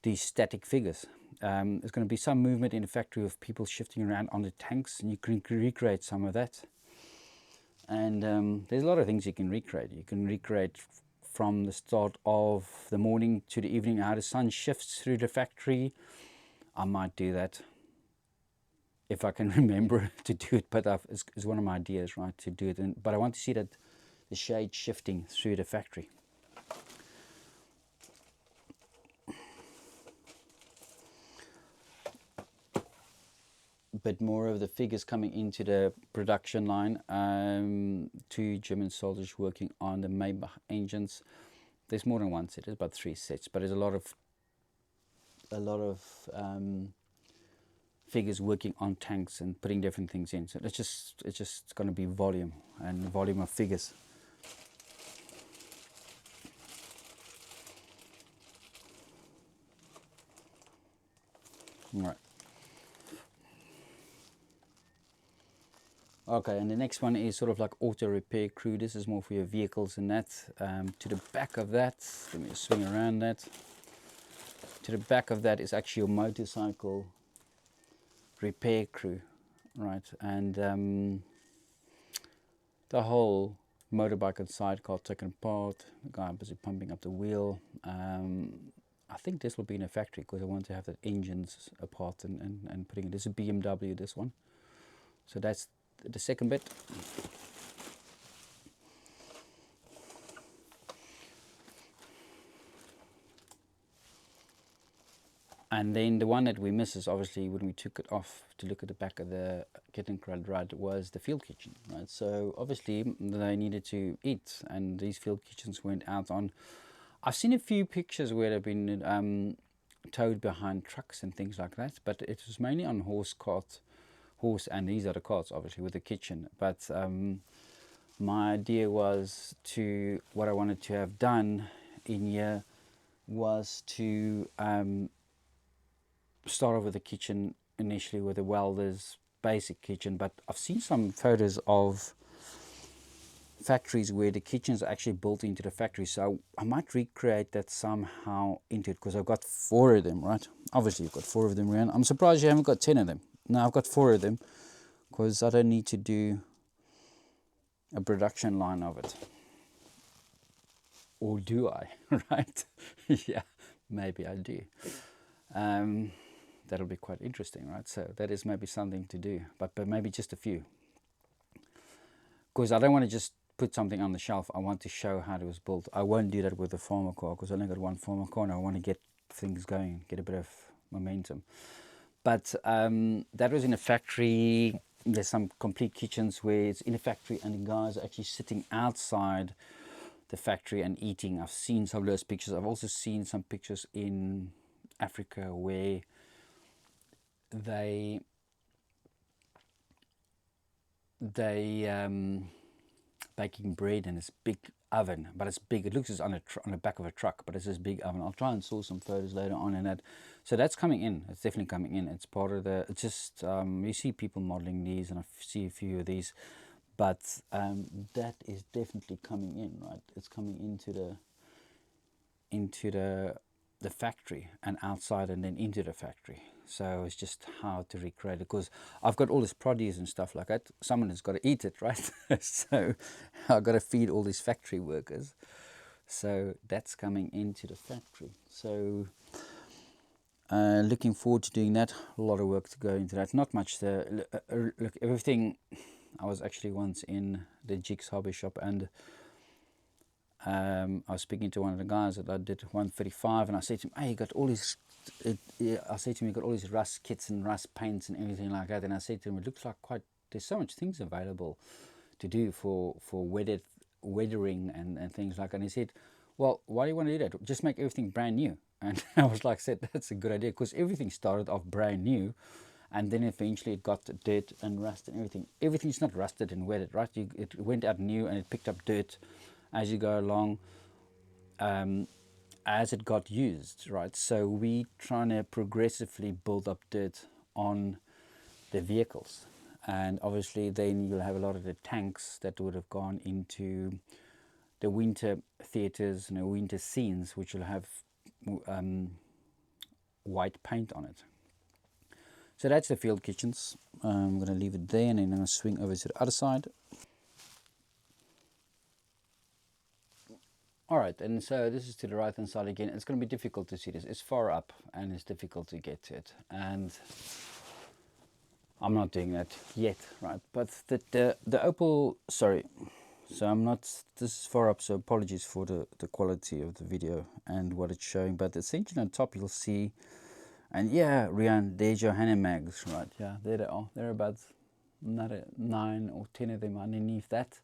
these static figures. There's going to be some movement in the factory of people shifting around on the tanks, and you can recreate some of that. And there's a lot of things you can recreate. You can recreate from the start of the morning to the evening, how the sun shifts through the factory. I might do that if I can remember to do it, but it's one of my ideas, right, to do it. But I want to see that the shade shifting through the factory. But more of the figures coming into the production line. 2 German soldiers working on the Maybach engines. There's more than one set. There's about 3 sets, but there's a lot of figures working on tanks and putting different things in. So it's just going to be volume of figures. All right. Okay, and the next one is sort of like auto repair crew. This is more for your vehicles and that. To the back of that, let me just swing around that. To the back of that is actually your motorcycle repair crew, right? And the whole motorbike and sidecar taken apart. The guy busy pumping up the wheel. I think this will be in a factory, because I want to have the engines apart and putting it. This is a BMW, this one. So that's the second bit. And then the one that we miss is obviously when we took it off to look at the back of the Kettenkrad rod was the field kitchen, right? So obviously they needed to eat, and these field kitchens went out on. I've seen a few pictures where they've been towed behind trucks and things like that, but it was mainly on horse, and these are the carts obviously with the kitchen. But my idea was what I wanted to have done in here was to start off with the kitchen initially with the welder's basic kitchen. But I've seen some photos of factories where the kitchens are actually built into the factory, so I might recreate that somehow into it, because I've got 4 of them, right? Obviously you've got 4 of them around. I'm surprised you haven't got 10 of them. No, I've got 4 of them, because I don't need to do a production line of it. Or do I? Right? Yeah, maybe I do. That'll be quite interesting, right? So that is maybe something to do, but maybe just a few. Because I don't want to just put something on the shelf. I want to show how it was built. I won't do that with the farmer car, because I only got one farmer car and I want to get things going, get a bit of momentum. But that was in a factory. There's some complete kitchens where it's in a factory and the guys are actually sitting outside the factory and eating. I've seen some of those pictures. I've also seen some pictures in Africa where baking bread in this big oven, but it's big. It looks as on the back of a truck, but it's this big oven. I'll try and source some photos later on in that. So that's coming in. It's definitely coming in. It's part of the. It's just you see people modeling these, and I see a few of these, but that is definitely coming in, right? It's coming into the factory and outside and then into the factory. So it's just how to recreate it, because I've got all this produce and stuff like that. Someone has got to eat it, right? So I've got to feed all these factory workers. So that's coming into the factory. So looking forward to doing that. A lot of work to go into that. Not much there. Look, everything. I was actually once in the Jigs hobby shop, and I was speaking to one of the guys that I did 135, and I said to him, "Hey, you got all these." I said to him, "You got all these rust kits and rust paints and everything like that." And I said to him, "It looks like quite. There's so much things available to do for weathering and things like that." And he said, "Well, why do you want to do that? Just make everything brand new." And I was like, "said That's a good idea, because everything started off brand new, and then eventually it got dirt and rust and everything. Everything's not rusted and wetted, right? It went out new and it picked up dirt as you go along, as it got used, right? So we trying to progressively build up dirt on the vehicles, and obviously then you'll have a lot of the tanks that would have gone into the winter theaters and the winter scenes, which will have white paint on it. So that's the field kitchens. I'm going to leave it there, and then I'm going to swing over to the other side. Alright, and so this is to the right hand side again. It's going to be difficult to see this. It's far up and it's difficult to get to it. And I'm not doing that yet, right? But the Opel, sorry. So I'm not, this is far up, so apologies for the quality of the video and what it's showing. But essentially on top you'll see, and yeah, Rian, there's your Hannah mags, right? Yeah, there they are. There are about another 9 or 10 of them underneath that.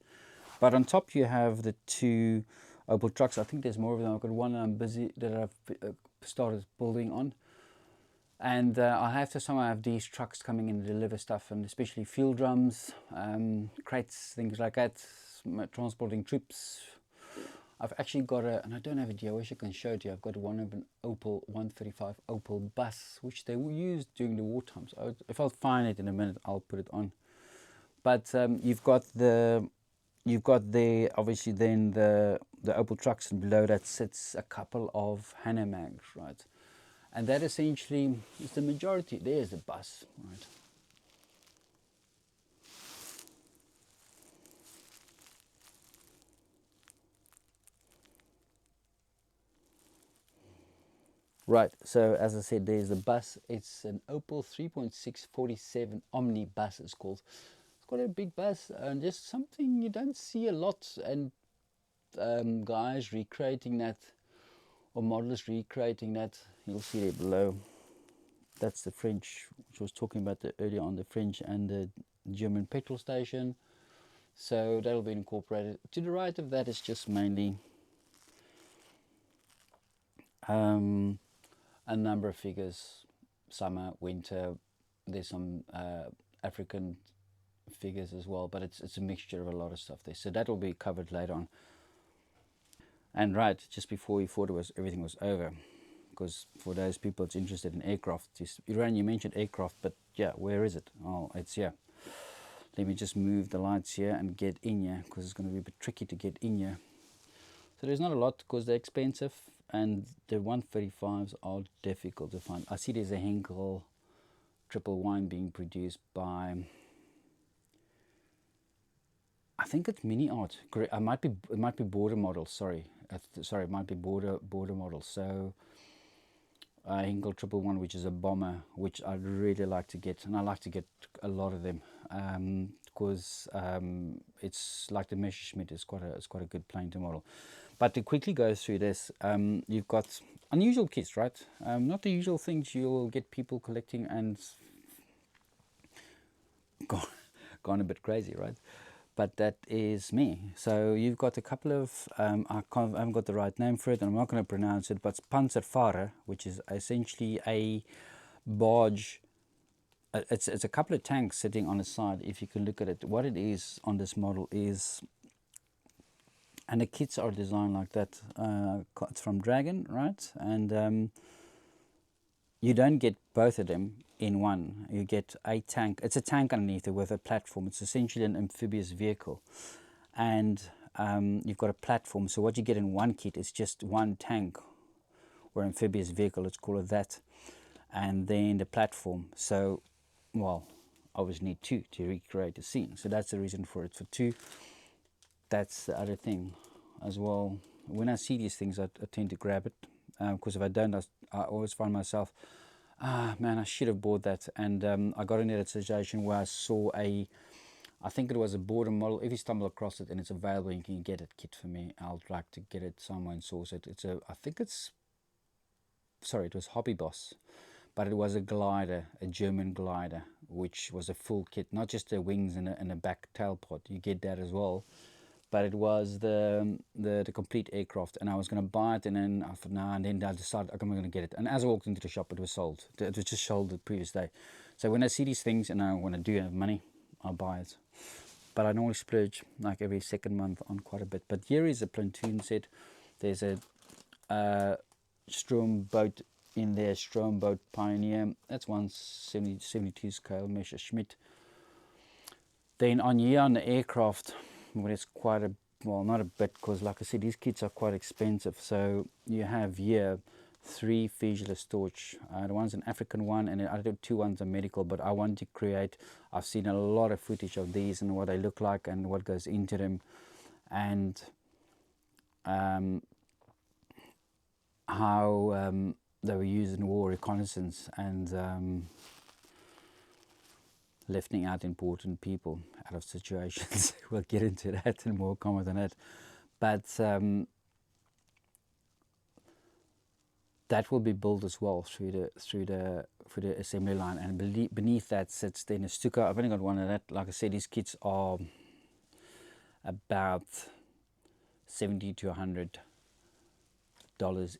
But on top you have the two Opel trucks. I think there's more of them. I've got one I'm busy that I've started building on, and I have to somehow have these trucks coming in to deliver stuff, and especially fuel drums, crates, things like that, transporting troops. I've actually got and I don't have it here. I wish I can show it to you. I've got one of an Opel 135 Opel bus, which they used during the war times. If I'll find it in a minute, I'll put it on. But you've got there obviously then the Opel trucks, and below that sits a couple of Hannah mags, right? And that essentially is the majority. There's the bus, right? Right, so as I said, there's the bus. It's an Opel 3.647 Omni bus, it's called. It's got a big bus, and just something you don't see a lot, and guys recreating that, or modelers recreating that. You'll see there below. That's the French, which I was talking about earlier on, the French and the German petrol station. So that'll be incorporated. To the right of that is just mainly a number of figures, summer, winter. There's some African figures as well, but it's a mixture of a lot of stuff there. So that'll be covered later on. And right, just before we thought everything was over, because for those people that's interested in aircraft, Iran, you mentioned aircraft, but yeah, where is it? Oh, it's here. Let me just move the lights here and get in here, because it's going to be a bit tricky to get in here. So there's not a lot, because they're expensive, and the 135s are difficult to find. I see there's a Henkel triple wine being produced by, I think it's minart. It might be border models. Sorry, it might be border models. So Henkel triple one, which is a bomber, which I'd really like to get, and I like to get a lot of them, because it's like the Messerschmitt is quite a good plane to model. But to quickly go through this, you've got unusual kits, right? Not the usual things you'll get people collecting and gone a bit crazy, right? But that is me. So you've got a couple of, I haven't got the right name for it, and I'm not going to pronounce it, but it's Panzerfahrer, which is essentially a barge. It's a couple of tanks sitting on the side. If you can look at it, what it is on this model is And the kits are designed like that. It's from Dragon, right? And you don't get both of them in one. You get a tank. It's a tank underneath it with a platform. It's essentially an amphibious vehicle. And you've got a platform. So what you get in one kit is just one tank or amphibious vehicle, let's call it that. And then the platform. So, well, I always need two to recreate the scene. So that's the reason for it, for two. That's the other thing as well. When I see these things, I tend to grab it, because if I don't, I always find myself, man, I should have bought that. And I got into that situation where I saw I think it was a border model. If you stumble across it and it's available, you can get it. Kit for me. I'll like to get it somewhere and source it. I think it's, sorry, it was Hobby Boss, but it was a glider, a German glider, which was a full kit, not just the wings and a back tail pod. You get that as well. But it was the complete aircraft, and I was going to buy it, and then I thought, nah, and then I decided I'm going to get it. And as I walked into the shop, it was sold. It was just sold the previous day. So when I see these things and when I do have money, I'll buy it. But I normally splurge like every second month on quite a bit. But here is a platoon set. There's a Strom boat in there, Strom boat Pioneer. That's 172 scale Messerschmitt. Then on here on the aircraft, well, it's quite a, well, not a bit, because like I said, these kits are quite expensive. So you have here 3 Fusilier torch. The one's an African one, and the other 2 ones are medical. But I want to create, I've seen a lot of footage of these and what they look like and what goes into them, and how they were used in war reconnaissance and lifting out important people out of situations. We'll get into that and more comment on that. But that will be built as well through the assembly line, and beneath that sits then a Stuka. I've only got one of that. Like I said, these kits are about $70 to $100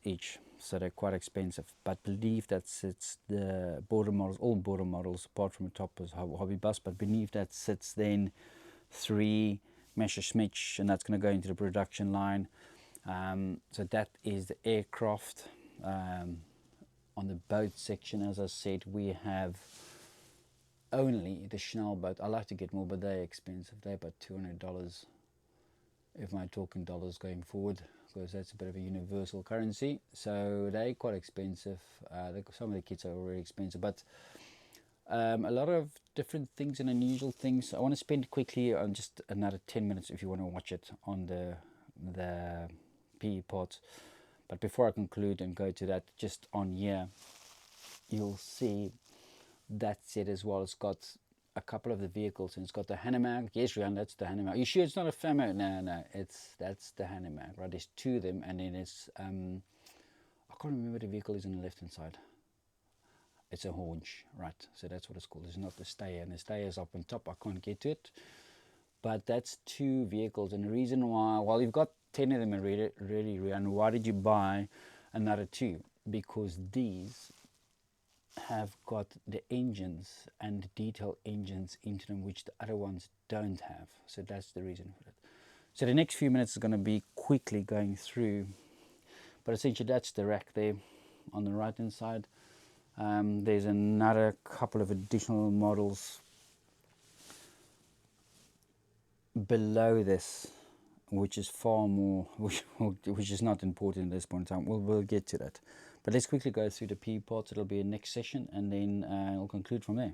each, so they're quite expensive. But beneath that sits the border models, all border models, apart from the top is Hobby Bus. But beneath that sits then 3 Messerschmitt, and that's going to go into the production line. So that is the aircraft. On the boat section, as I said, we have only the Schnell boat. I like to get more, but they're expensive. They're about $200 if I'm talking dollars going forward, because that's a bit of a universal currency. So they're quite expensive. Some of the kits are already expensive, but a lot of different things and unusual things. I want to spend quickly on just another 10 minutes if you want to watch it on the PE pods. But before I conclude and go to that, just on here, you'll see that set as well. It's got a couple of the vehicles, and it's got the Hanomag. Yes, Rian, that's the Hanomag. Are you sure it's not a Famo? No, that's the Hanomag, right? There's 2 of them, and then it's I can't remember the vehicle is on the left hand side. It's a haunch, right? So that's what it's called. It's not the stayer, and the stayer is up on top. I can't get to it, but that's 2 vehicles. And the reason why, well, you've got 10 of them already, and why did you buy another 2? Because these have got the engines and the detail engines into them, which the other ones don't have. So that's the reason for it. So the next few minutes is going to be quickly going through, but essentially that's the rack there on the right hand side. There's another couple of additional models below this, which is far more, which is not important at this point in time. We'll get to that. But let's quickly go through the P parts. It'll be a next session, and then I'll conclude from there.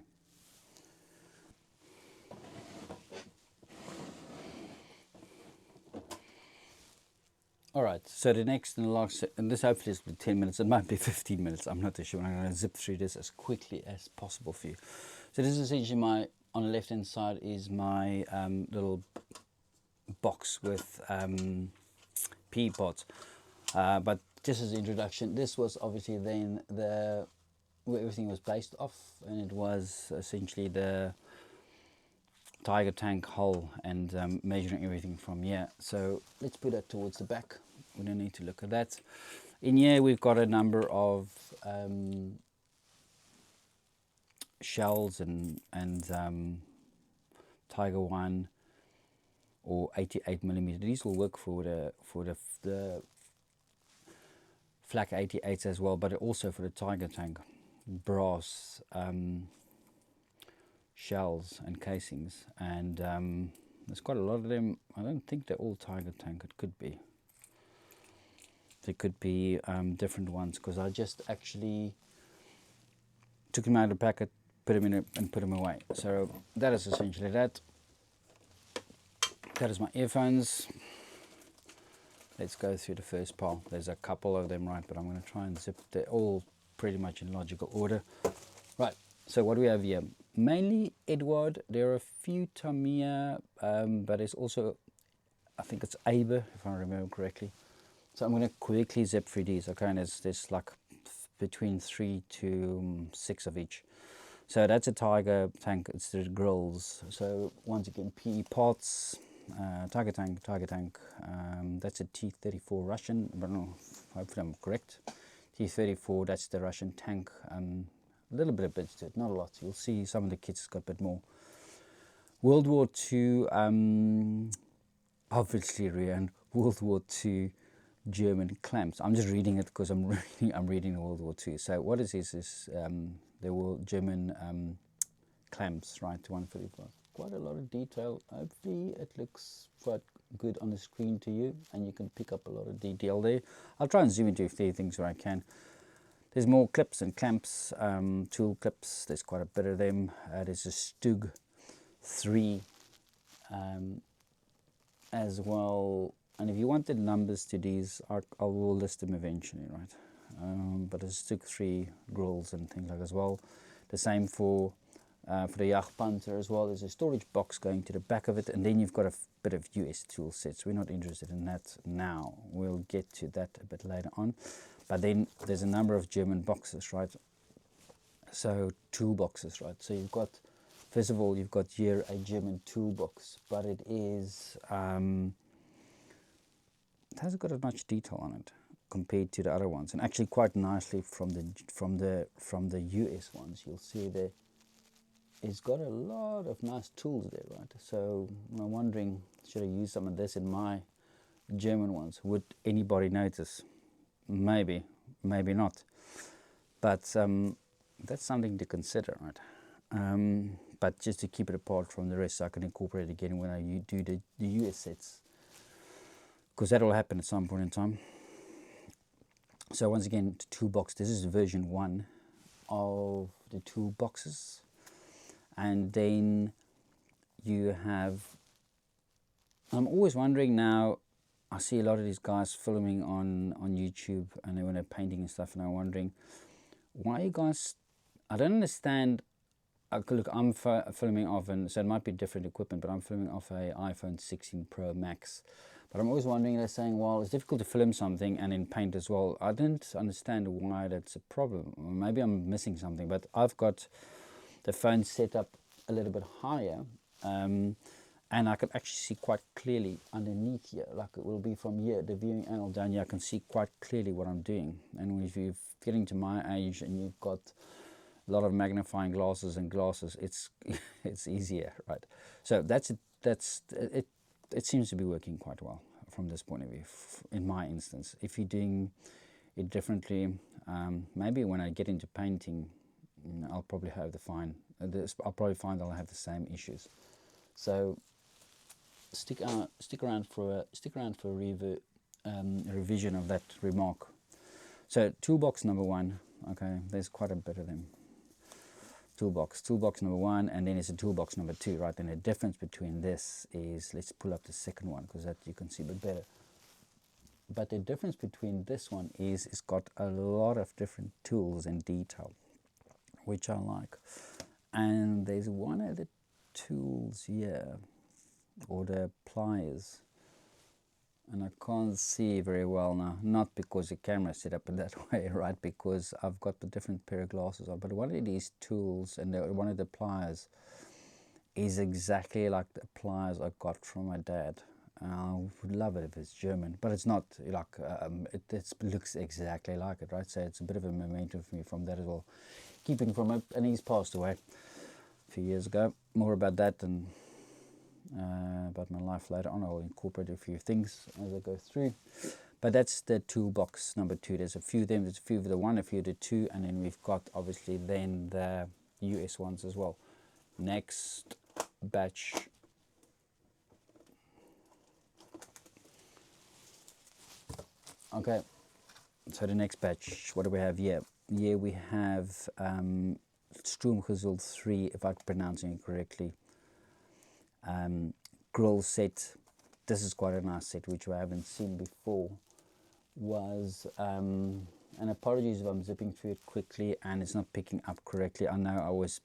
All right, so the next and the last, and this hopefully is 10 minutes. It might be 15 minutes. I'm not too sure. I'm going to zip through this as quickly as possible for you. So this is essentially my, on the left-hand side is my little box with PE pods. But just as an introduction, this was obviously then where everything was based off, and it was essentially the Tiger tank hull and measuring everything from here. So let's put that towards the back. We don't need to look at that. In here we've got a number of shells and Tiger 1 or 88mm. These will work for the flak 88s as well, but also for the Tiger tank. Brass shells and casings, and there's quite a lot of them. I don't think they're all Tiger tank. It could be. There could be different ones, because I just actually took them out of the packet, put them in it, and put them away. So that is essentially that. That is my earphones. Let's go through the first pile. There's a couple of them, right, but I'm going to try and zip. They're all pretty much in logical order. Right, so what do we have here? Mainly Edward. There are a few Tamiya, but there's also, I think it's Aber, if I remember correctly. So I'm going to quickly zip through these, okay, and there's like between 3 to 6 of each. So that's a Tiger tank, it's the grills. So once again, PE parts, Tiger tank, that's a T-34 Russian, I don't know, hopefully I'm correct. T-34, that's the Russian tank. A little bit of bits to it, not a lot. You'll see some of the kits got a bit more. World War II, obviously, and World War II German clamps. I'm just reading it because I'm reading World War II. So what it is there were German clamps, right, to 135. Quite a lot of detail. Hopefully it looks quite good on the screen to you, and you can pick up a lot of detail there. I'll try and zoom into a few things where I can. There's more clips and clamps, tool clips. There's quite a bit of them. There's a Stug 3 as well. And if you want the numbers to these, I will list them eventually, right? But there's Stug 3 grills and things like that as well. The same for the Jagdpanzer as well. There's a storage box going to the back of it, and then you've got a bit of US tool sets. We're not interested in that now. We'll get to that a bit later on. But then there's a number of German boxes, right? So toolboxes, right? So you've got, first of all, you've got here a German toolbox, but it is it hasn't got as much detail on it compared to the other ones, and actually quite nicely from the US ones. You'll see there it's got a lot of nice tools there, right? So I'm wondering, should I use some of this in my German ones? Would anybody notice? Maybe, maybe not. But that's something to consider, right? But just to keep it apart from the rest, so I can incorporate it again when I do the US sets, because that will happen at some point in time. So once again, the toolbox. This is version 1 of the toolboxes. And then you have, I'm always wondering now, I see a lot of these guys filming on YouTube, and when they're painting and stuff, and I'm wondering, why you guys, I don't understand. Look, I'm filming off, and so it might be different equipment, but I'm filming off a iPhone 16 Pro Max. But I'm always wondering, they're saying, well, it's difficult to film something and then paint as well. I don't understand why that's a problem. Or maybe I'm missing something, but I've got the phone set up a little bit higher, and I can actually see quite clearly underneath here, like it will be from here, the viewing angle down here, I can see quite clearly what I'm doing. And if you're getting to my age and you've got a lot of magnifying glasses and glasses, it's it's easier, right? So that's it. It seems to be working quite well from this point of view, in my instance. If you're doing it differently, maybe when I get into painting, I'll probably have I'll probably find I'll have the same issues. So stick around for a revision of that remark. So toolbox number 1. Okay, there's quite a bit of them. Toolbox number 1, and then it's a toolbox number 2, right? And the difference between this is, let's pull up the second one, because that you can see a bit better. But the difference between this one is it's got a lot of different tools and detail, which I like. And there's one of the tools here, or the pliers, and I can't see very well now, not because the camera is set up in that way, right? Because I've got the different pair of glasses on. But one of these tools and one of the pliers is exactly like the pliers I got from my dad. I would love it if it's German, but it's not. Like it looks exactly like it, right? So it's a bit of a memento for me from that as well. Keeping from it, and he's passed away a few years ago. More about that, and about my life later on. I'll incorporate a few things as I go through. But that's the toolbox number 2. There's a few of them. There's a few of the 1, a few of the 2, and then we've got obviously then the US ones as well. Next batch. Okay, so the next batch, what do we have here? Here we have Stroomgezel 3, if I'm pronouncing it correctly. Grill set. This is quite a nice set, which I haven't seen before. Was and apologies if I'm zipping through it quickly and it's not picking up correctly. I know I always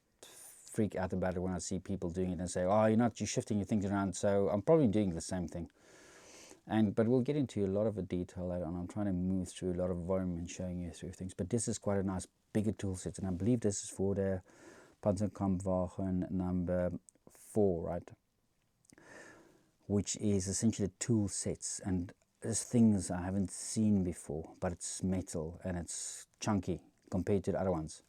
freak out about it when I see people doing it and say, oh, you're shifting your things around. So I'm probably doing the same thing. But we'll get into a lot of the detail later on. I'm trying to move through a lot of volume and showing you through things. But this is quite a nice bigger tool set, and I believe this is for the Panzerkampfwagen number 4, right? Which is essentially tool sets, and there's things I haven't seen before, but it's metal and it's chunky compared to the other ones.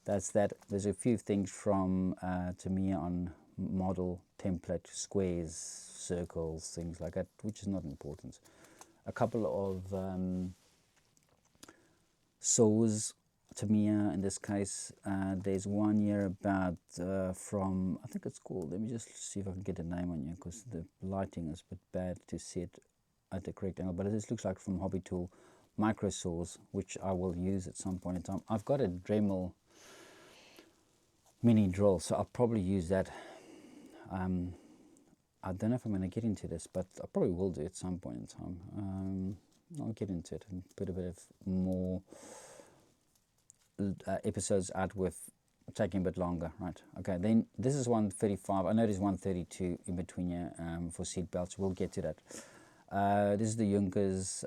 That's that. There's a few things from tamiya on model, template, squares, circles, things like that, which is not important. A couple of saws, tamiya in this case. There's one here about from, I think it's called, let me just see if I can get a name on here, because the lighting is a bit bad to see it at the correct angle, but this looks like from Hobby Tool, micro saws, which I will use at some point in time. I've got a Dremel mini drill, so I'll probably use that. I don't know if I'm going to get into this, but I probably will do at some point in time. I'll get into it and put a bit of more episodes out with taking a bit longer, right? Okay, then this is 135. I know there's 132 in between here for seat belts. We'll get to that. This is the Junkers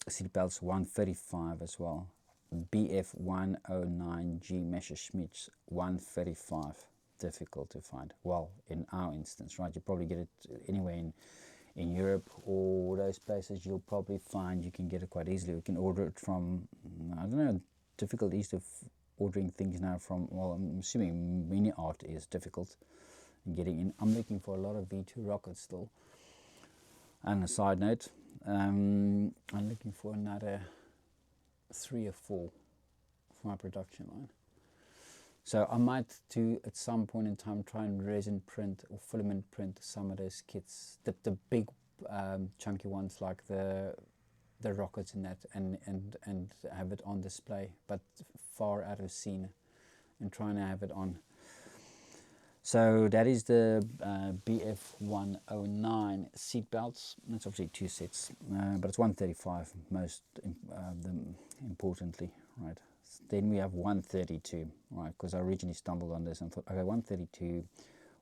seat belts 135 as well. BF109G Messerschmitt 135. Difficult to find. Well, in our instance, right? You probably get it anywhere in Europe or those places. You'll probably find you can get it quite easily. We can order it from, I don't know, difficult ease of ordering things now from, well, I'm assuming minart is difficult in getting in. I'm looking for a lot of V2 rockets still. And a side note, I'm looking for another 3 or 4 for my production line. So I might do at some point in time try and resin print or filament print some of those kits, the big chunky ones like the rockets and that, and have it on display, but far out of scene, and trying to have it on. So that is the BF109 seat belts. That's obviously 2 sets, but it's 135 most importantly, right? Then we have 132, right? Because I originally stumbled on this and thought, okay, 132,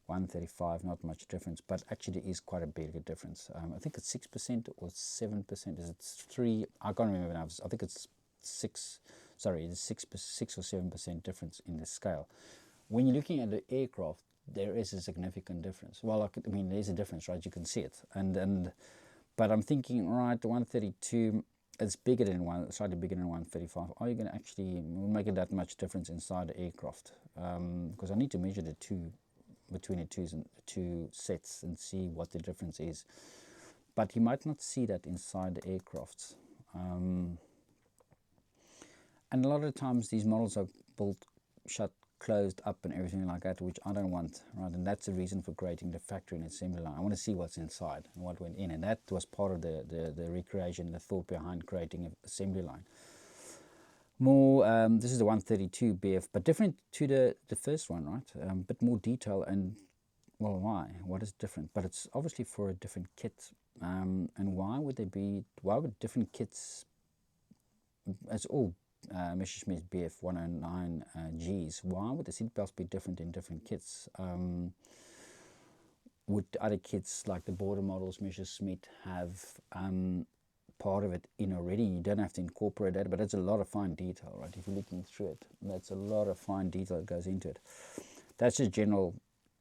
135, not much difference, but actually it is quite a big difference. I think it's 6% or 7%. Is it 3? I can't remember now. I think it's 6. Sorry, it's 6 or 7% difference in the scale. When you're looking at the aircraft, there is a significant difference. Well, I mean, there's a difference, right? You can see it, but I'm thinking, right, the 132. It's bigger than slightly bigger than 135. Are you going to actually make it that much difference inside the aircraft? Because I need to measure the two between the two sets and see what the difference is. But you might not see that inside the aircrafts. And a lot of times these models are built shut, closed up and everything like that, which I don't want, right? And that's the reason for creating the factory and assembly line. I want to see what's inside and what went in, and that was part of the recreation, the thought behind creating an assembly line. More, this is the 132 BF, but different to the first one, right? Bit more detail, and well, why? What is different? But it's obviously for a different kit. And why would different kits, it's all Messerschmitt BF109 Gs. Why would the seat belts be different in different kits? Would other kits like the border models Messerschmitt have part of it in already? You don't have to incorporate that, but it's a lot of fine detail, right? If you're looking through it, that's a lot of fine detail that goes into it. That's just general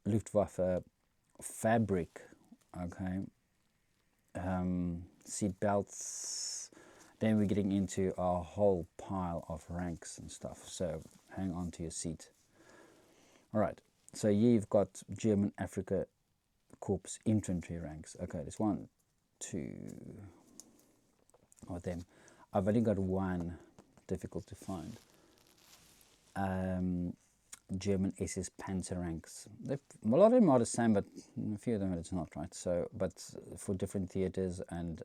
Luftwaffe fabric, okay? Seat belts. Then we're getting into a whole pile of ranks and stuff. So hang on to your seat. All right. So here you've got German Africa corps infantry ranks. Okay, there's 1, 2 of them. I've only got one, difficult to find. German SS Panzer ranks. A lot of them are the same, but a few of them it's not, right? So, but for different theaters and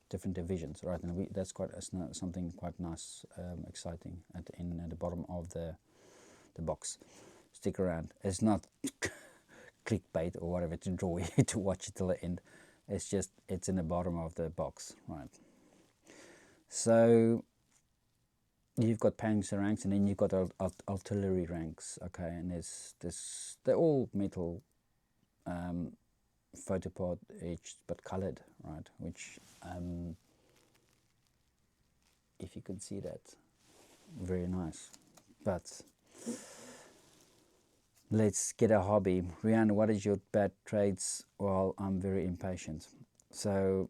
different divisions, right? And that's quite something quite nice, exciting at the bottom of the box. Stick around. It's not clickbait or whatever to draw you to watch it till the end. It's just it's in the bottom of the box, right? So you've got panzer ranks, and then you've got artillery ranks. Okay, and they're all metal, photopod etched but colored, right? Which if you can see that, very nice. But let's get a hobby. Rihanna, what is your bad traits? Well, I'm very impatient. So,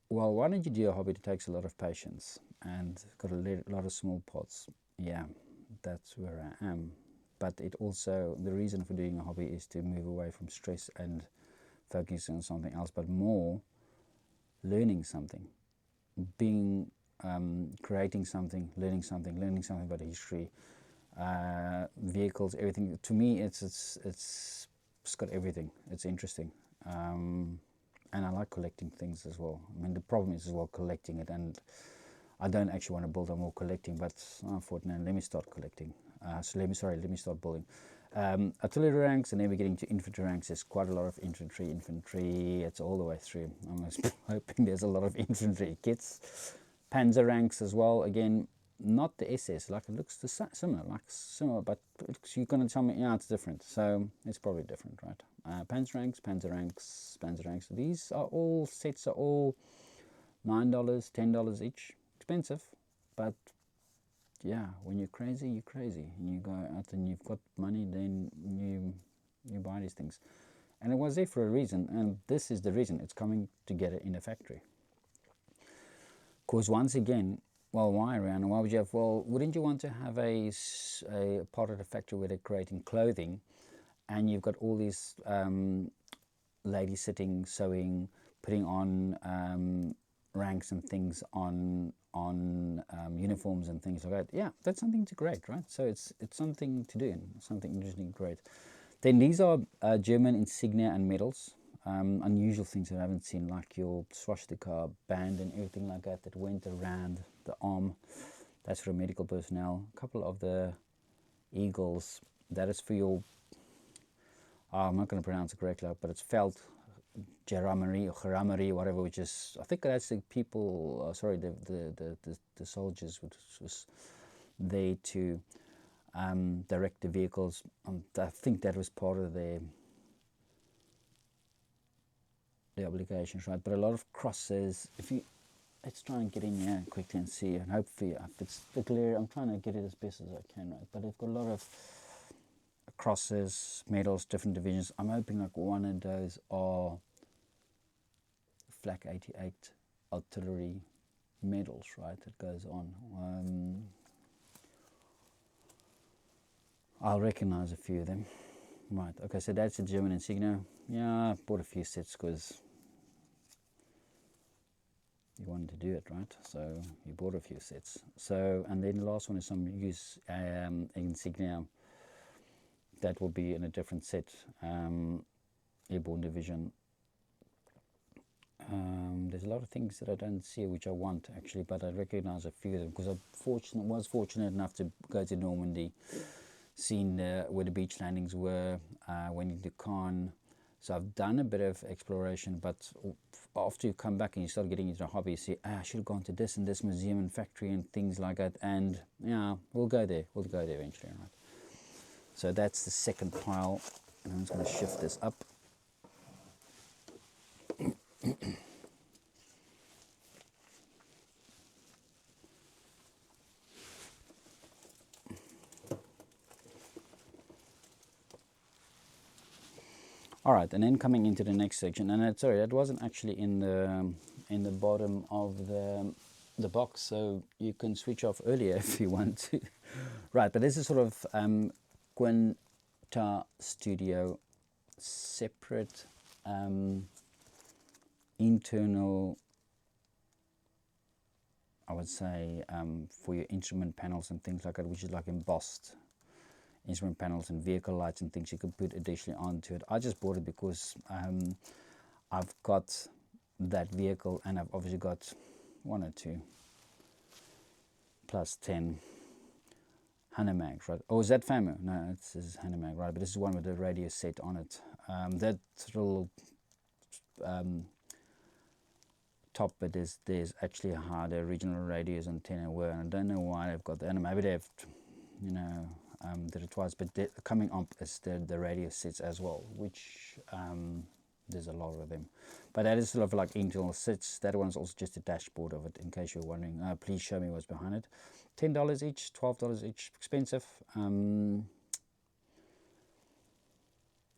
well, why don't you do a hobby that takes a lot of patience and got a lot of small pots? Yeah, that's where I am. But it also, the reason for doing a hobby is to move away from stress and focus on something else, but more learning something, being creating something, learning something about the history, vehicles, everything. To me, it's got everything. It's interesting, and I like collecting things as well. I mean, the problem is as well collecting it, and I don't actually want to build. I'm more collecting, but unfortunately, let me start collecting. Let me start building. Artillery ranks, and then we're getting to infantry ranks. There's quite a lot of infantry. It's all the way through. I'm hoping there's a lot of infantry kits. Panzer ranks as well. Again, not the SS. Like it looks similar, but you're going to tell me, yeah, it's different. So it's probably different, right? Panzer ranks. These are all sets are all $9, $10 each. Expensive, but yeah, when you're crazy, you're crazy. And you go out and you've got money, then you buy these things. And it was there for a reason, and this is the reason. It's coming together in a factory. Because once again, well, why, Rihanna? Why would you have, well, wouldn't you want to have a part of the factory where they're creating clothing, and you've got all these ladies sitting, sewing, putting on ranks and things on uniforms and things like that. Yeah, that's something to create, right? So it's something to do and something interesting to create. Then these are German insignia and medals, unusual things that I haven't seen, like your swastika band and everything like that went around the arm. That's for medical personnel. A couple of the eagles, that is for your, I'm not going to pronounce it correctly, but it's felt Geramari or Geramari, whatever, which is, I think that's the people, the soldiers, which was there to direct the vehicles. I think that was part of the obligations, right? But a lot of crosses. Let's try and get in here quickly and see, and hopefully if it's clear, I'm trying to get it as best as I can, right? But they've got a lot of crosses, medals, different divisions. I'm hoping like one of those are Flak 88 artillery medals, right? That goes on. I'll recognize a few of them. Right, okay, so that's a German insignia. Yeah, I bought a few sets because you wanted to do it, right? So you bought a few sets. So, and then the last one is some use insignia that will be in a different set, airborne division. There's a lot of things that I don't see which I want actually, but I recognize a few of them because I was fortunate enough to go to Normandy, seen where the beach landings were, went into Caen. So I've done a bit of exploration, but after you come back and you start getting into a hobby, you see, I should have gone to this and this museum and factory and things like that. And yeah, we'll go there eventually, right? So that's the second pile, and I'm just going to shift this up. All right, and then coming into the next section, and sorry, that wasn't actually in the bottom of the box, so you can switch off earlier if you want to. Right, but this is sort of Quinta Studio separate internal, I would say, for your instrument panels and things like that, which is like embossed instrument panels and vehicle lights and things you could put additionally onto it. I just bought it because I've got that vehicle, and I've obviously got 1 or 2 plus 10 Hanomag, right? Oh, is that FAMO? No, this is Hanomag, right? But this is one with the radio set on it. That little top bit is, there's actually how the original radio's antenna were, and I don't know why they've got that. And maybe they've, you know, did it twice, but coming up is the radio sets as well, which there's a lot of them. But that is sort of like internal sets. That one's also just a dashboard of it, in case you're wondering. Please show me what's behind it. $10 each, $12 each, expensive.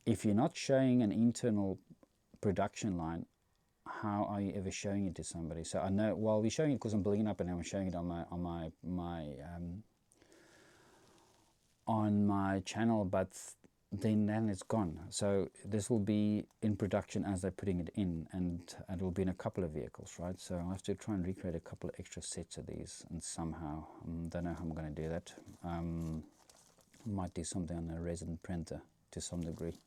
If you're not showing an internal production line, how are you ever showing it to somebody? So I know, well, we're showing it because I'm building it up, and I'm showing it on my channel, but then it's gone. So this will be in production as they're putting it in, and it will be in a couple of vehicles, right? So I have to try and recreate a couple of extra sets of these, and somehow don't know how I'm going to do that. Might do something on a resin printer to some degree.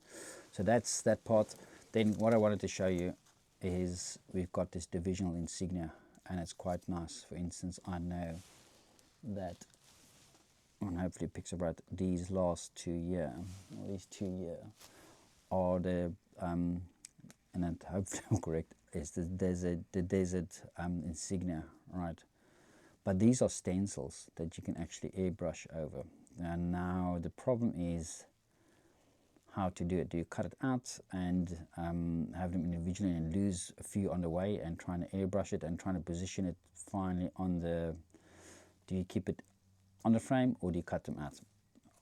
So that's that part. Then what I wanted to show you is we've got this divisional insignia, and it's quite nice. For instance, I know that, and hopefully it picks up right, these last 2 year, or these 2 year, are the and then hopefully I'm correct, is the desert insignia, right? But these are stencils that you can actually airbrush over. And now the problem is how to do it. Do you cut it out and have them individually and lose a few on the way, and trying to airbrush it and trying to position it finally on the, do you keep it on the frame, or do you cut them out?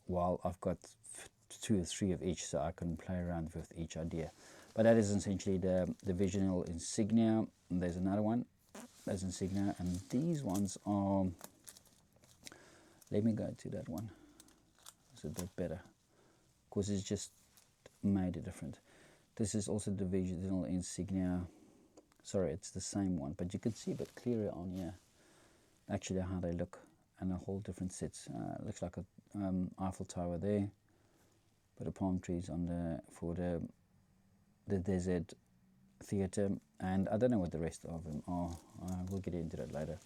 Well, I've got 2 or 3 of each, so I can play around with each idea. But that is essentially the divisional insignia. And there's another one, there's insignia, and these ones are, let me go to that one, it's a bit better, because it's just made it different. This is also divisional insignia. Sorry, it's the same one, but you can see a bit clearer on here actually how they look, and a whole different sets. Looks like a Eiffel Tower there, but the palm trees on the, for the desert theatre, and I don't know what the rest of them are. We'll get into that later.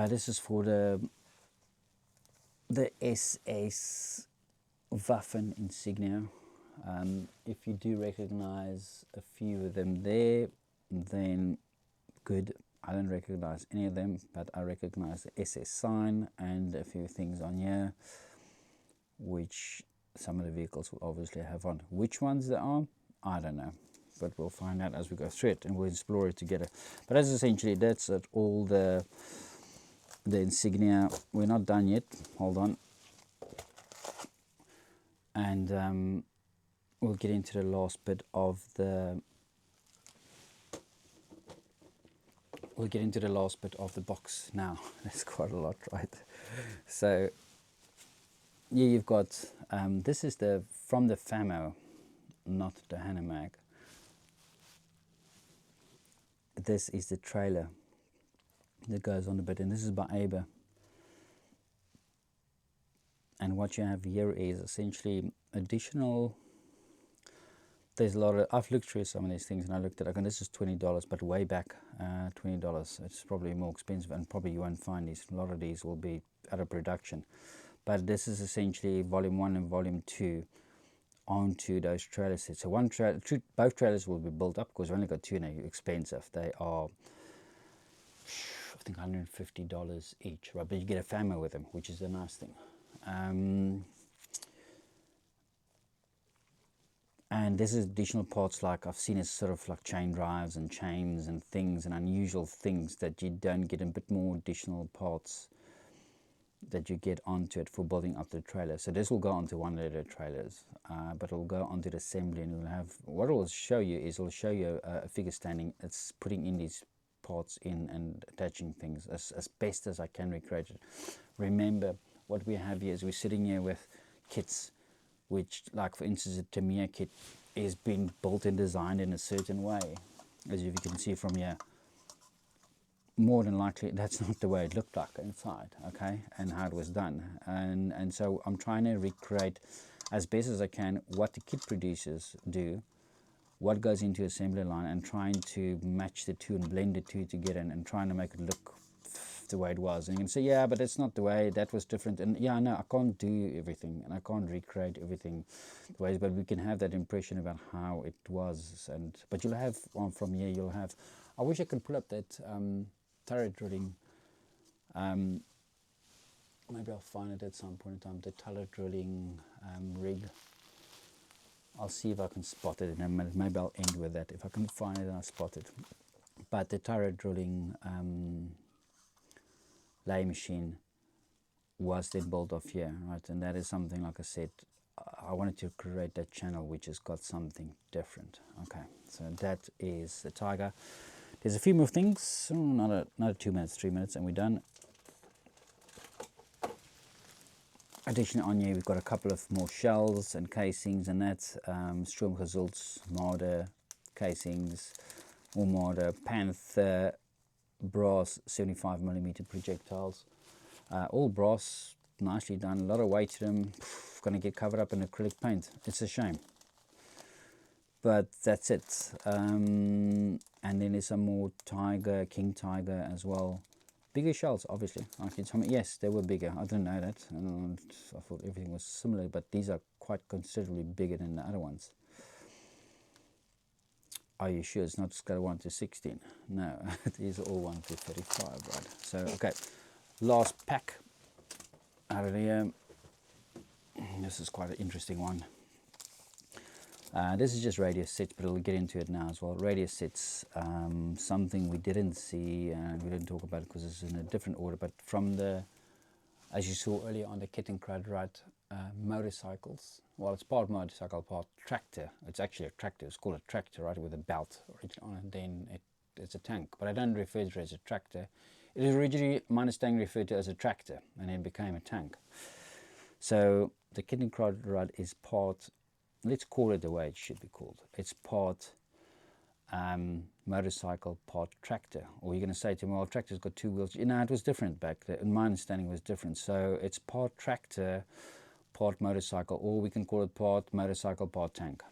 This is for the SS Waffen insignia. If you do recognize a few of them there, then good. I don't recognize any of them, but I recognize the SS sign and a few things on here, which some of the vehicles will obviously have on. Which ones there are, I don't know, but we'll find out as we go through it, and we'll explore it together. But that's essentially, that's it, all the insignia. We're not done yet, hold on. And we'll get into the last bit of the box now. That's quite a lot, right? So yeah, you've got this is the from the FAMO, not the Hanomag. This is the trailer that goes on the bit, and this is by Aber. And what you have here is essentially additional. There's a lot of, I've looked through some of these things, and I looked at, okay, this is $20, but way back, $20. It's probably more expensive, and probably you won't find these. A lot of these will be out of production. But this is essentially volume 1 and volume 2 onto those trailer sets. So one trailer, both trailers will be built up, because we've only got 2 and they're expensive. They are, I think, $150 each, right? But you get a FAMO with them, which is a nice thing. And this is additional parts, like I've seen it's sort of like chain drives and chains and things and unusual things that you don't get, a bit more additional parts that you get onto it for building up the trailer. So this will go onto one of the trailers, but it will go onto the assembly, and we'll have, what it will show you is, it'll show you a figure standing. It's putting in these parts in and attaching things as best as I can recreate it. Remember, what we have here is we're sitting here with kits which, like for instance, a tamiya kit is being built and designed in a certain way, as you can see from here. More than likely that's not the way it looked like inside, okay, and how it was done. And so I'm trying to recreate as best as I can what the kit producers do, what goes into assembly line, and trying to match the two and blend the two together, and trying to make it look the way it was. And you can say, yeah, but that's not the way, that was different. And yeah, no, I can't do everything and I can't recreate everything the ways, but we can have that impression about how it was. And but you'll have from here, you'll have, I wish I could pull up that turret drilling, maybe I'll find it at some point in time, the turret drilling rig. I'll see if I can spot it in a minute. Maybe I'll end with that. If I can find it, I'll spot it. But the turret drilling lay machine was then built off here, right? And that is something, like I said, I wanted to create that channel which has got something different. Okay, so that is the Tiger. There's a few more things, another 2 minutes, 3 minutes, and we're done. Additionally, on here we've got a couple of more shells and casings, and that's Sturmgeschütz, Marder casings, or Marder, Panther, brass 75mm projectiles, all brass, nicely done, a lot of weight to them. Going to get covered up in acrylic paint. It's a shame, but that's it. And then there's some more Tiger, King Tiger as well. Bigger shells, obviously. Like you told me, yes, they were bigger. I didn't know that. I thought everything was similar, but these are quite considerably bigger than the other ones. Are you sure it's not scale 1 to 16? No, these are all 1 to 35, right? So, okay, last pack out of here. This is quite an interesting one. This is just radius sets, but we'll get into it now as well. Radius sets, something we didn't see and we didn't talk about it because it's in a different order, but from the, as you saw earlier on the Kettenkrad, right, motorcycles. Well, it's part motorcycle, part tractor. It's actually a tractor. It's called a tractor, right, with a belt on it. Then it's a tank. But I don't refer to it as a tractor. It is originally, my understanding, referred to as a tractor, and then became a tank. So the Kettenkrad is part, let's call it the way it should be called. It's part motorcycle, part tractor. Or you're going to say to me, well, tractor's got 2 wheels. You know, it was different back then. My understanding was different. So it's part tractor, part motorcycle, or we can call it part motorcycle, part tank.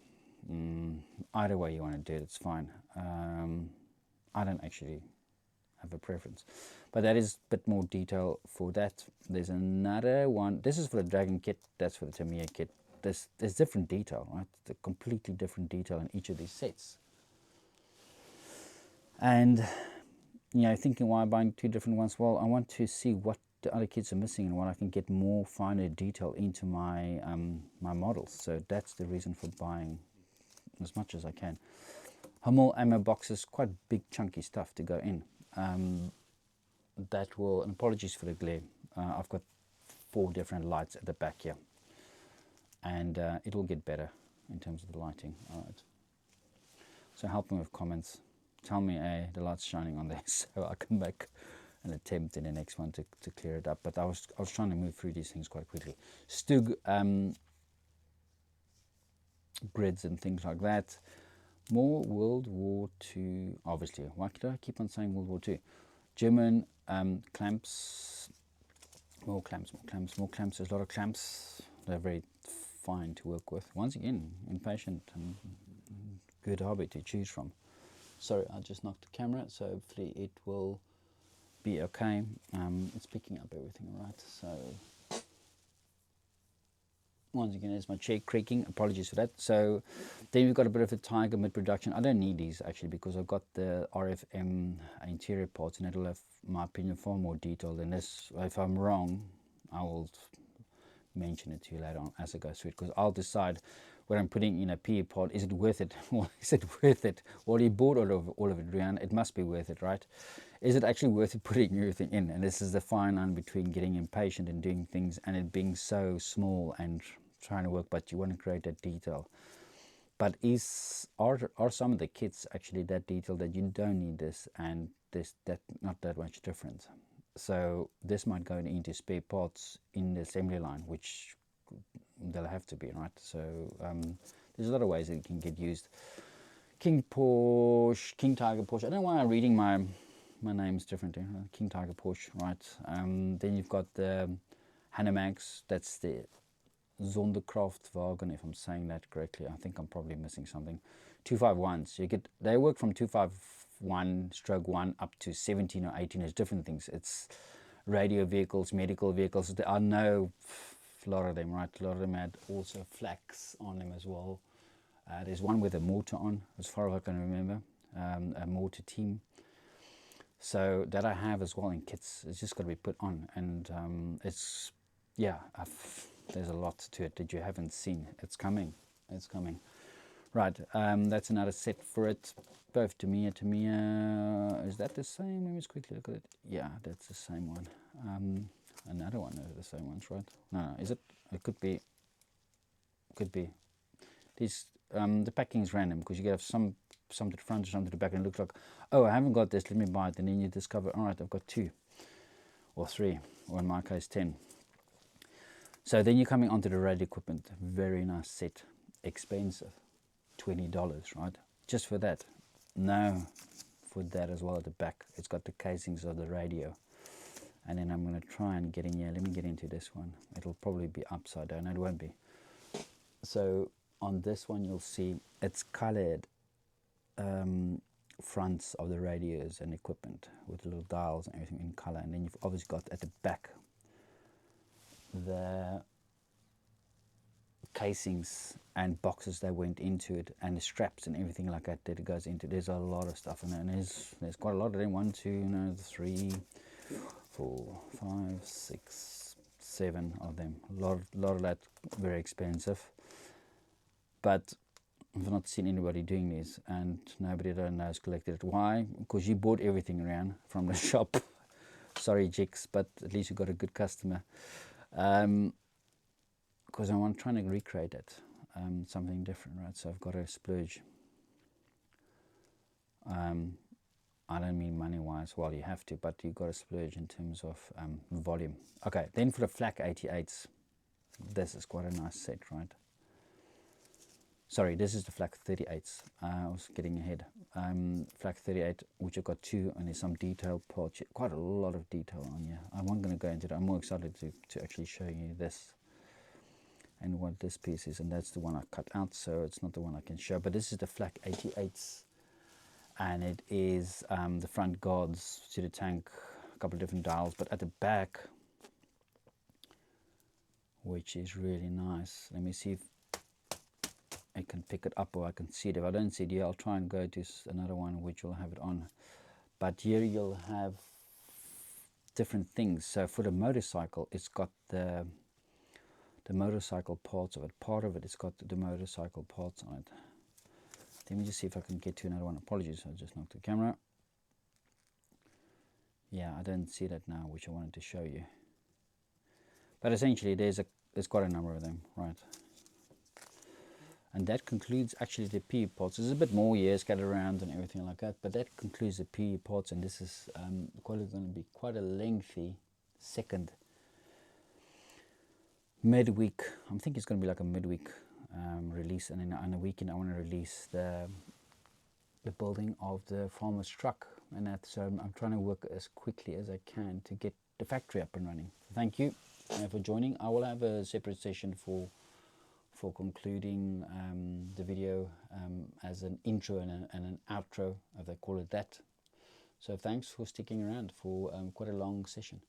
Either way you want to do it, it's fine. I don't actually have a preference, but that is a bit more detail for that. There's another one. This is for the Dragon kit. That's for the Tamiya kit. There's different detail, right? The completely different detail in each of these sets. And you know, thinking, why buying 2 different ones? Well, I want to see what the other kits are missing and what I can get more finer detail into my my models. So that's the reason for buying as much as I can. Hummel ammo boxes, quite big chunky stuff to go in. That will, and apologies for the glare, I've got 4 different lights at the back here, and it will get better in terms of the lighting. All right, so help me with comments, tell me the light's shining on there, so I can make an attempt in the next one to clear it up. But I was trying to move through these things quite quickly. Stug grids and things like that. More World War II, obviously. Why do I keep on saying World War II? German clamps, more clamps. There's a lot of clamps. They're very fine to work with. Once again, impatient and good hobby to choose from. Sorry, I just knocked the camera, so hopefully it will be okay. It's picking up everything, right? So once again, there's my chair creaking. Apologies for that. So then we've got a bit of a Tiger mid-production. I don't need these actually because I've got the RFM interior parts, and it'll have, in my opinion, far more detail than this. If I'm wrong, I will mention it to you later on as I go through it, because I'll decide when I'm putting in a PE part, is it worth it? Or is it worth it? Well, you bought all of it, Rian. It must be worth it, right? Is it actually worth it putting everything in? And this is the fine line between getting impatient and doing things and it being so small and trying to work, but you want to create that detail. But are some of the kits actually that detailed that you don't need this, and this that not that much different? So this might go into spare parts in the assembly line, which they'll have to be, right? So there's a lot of ways that it can get used. King Porsche, King Tiger Porsche. I don't know why I'm reading my name's different. King Tiger Porsche, right? Then you've got the Hanemax. That's the Sonderkraftwagen, if I'm saying that correctly. I think I'm probably missing something. 251s. They work from 251/1 up to 17 or 18. There's different things. It's radio vehicles, medical vehicles. I know a lot of them, right? A lot of them had also flax on them as well. There's one with a mortar on, as far as I can remember, a mortar team. So that I have as well in kits. It's just got to be put on, and it's, yeah, there's a lot to it that you haven't seen. It's coming. It's coming. Right, that's another set for it. Both Tamiya. Is that the same? Let me just quickly look at it. Yeah, that's the same one. Another one of the same ones, right? No, is it? It could be. Could be. These the packing is random because you get some to the front, some to the back, and it looks like, oh, I haven't got this. Let me buy it, and then you discover, all right, I've got 2 or 3, or in my case 10. So then you're coming onto the radio equipment. Very nice set, expensive, $20, right? Just for that. No, for that as well at the back. It's got the casings of the radio. And then I'm going to try and get in here. Let me get into this one. It'll probably be upside down. It won't be. So on this one, you'll see it's colored fronts of the radios and equipment with little dials and everything in color. And then you've obviously got at the back the casings and boxes that went into it, and the straps and everything like that it goes into. There's a lot of stuff in there, and there's quite a lot of them. 1, 2, 3, 4, 5, 6, 7 of them. A lot of that, very expensive. But I've not seen anybody doing these, and nobody that I know has collected it. Why? Because you bought everything around from the shop. Sorry, Jigs, but at least you got a good customer. Because I'm trying to recreate it, something different, right? So I've got to splurge. I don't mean money-wise. Well, you have to, but you've got to splurge in terms of volume. Okay, then for the Flak 88s, this is quite a nice set, right? Sorry, this is the Flak 38s. I was getting ahead. Flak 38, which I've got 2, and there's some detailed parts. Quite a lot of detail on here. I'm not going to go into it. I'm more excited to actually show you this and what this piece is, and that's the one I cut out, so it's not the one I can show. But this is the Flak 88s, and it is the front guards to the tank, a couple of different dials, but at the back, which is really nice. Let me see if I can pick it up or I can see it. If I don't see it here, I'll try and go to another one which will have it on. But here you'll have different things. So for the motorcycle, it's got the motorcycle parts of it. Part of it, it's got the motorcycle parts on it. Let me just see if I can get to another one. Apologies, I just knocked the camera. Yeah, I don't see that now, which I wanted to show you. But essentially, there's quite a number of them, right? And that concludes actually the PE parts. There's a bit more here scattered around and everything like that, but that concludes the PE parts, and this is going to be quite a lengthy second midweek. I'm thinking it's going to be like a midweek release, and then on the weekend I want to release the building of the farmer's truck, and that. So I'm trying to work as quickly as I can to get the factory up and running. Thank you for joining. I will have a separate session for concluding the video as an intro and an outro, if they call it that. So thanks for sticking around for quite a long session.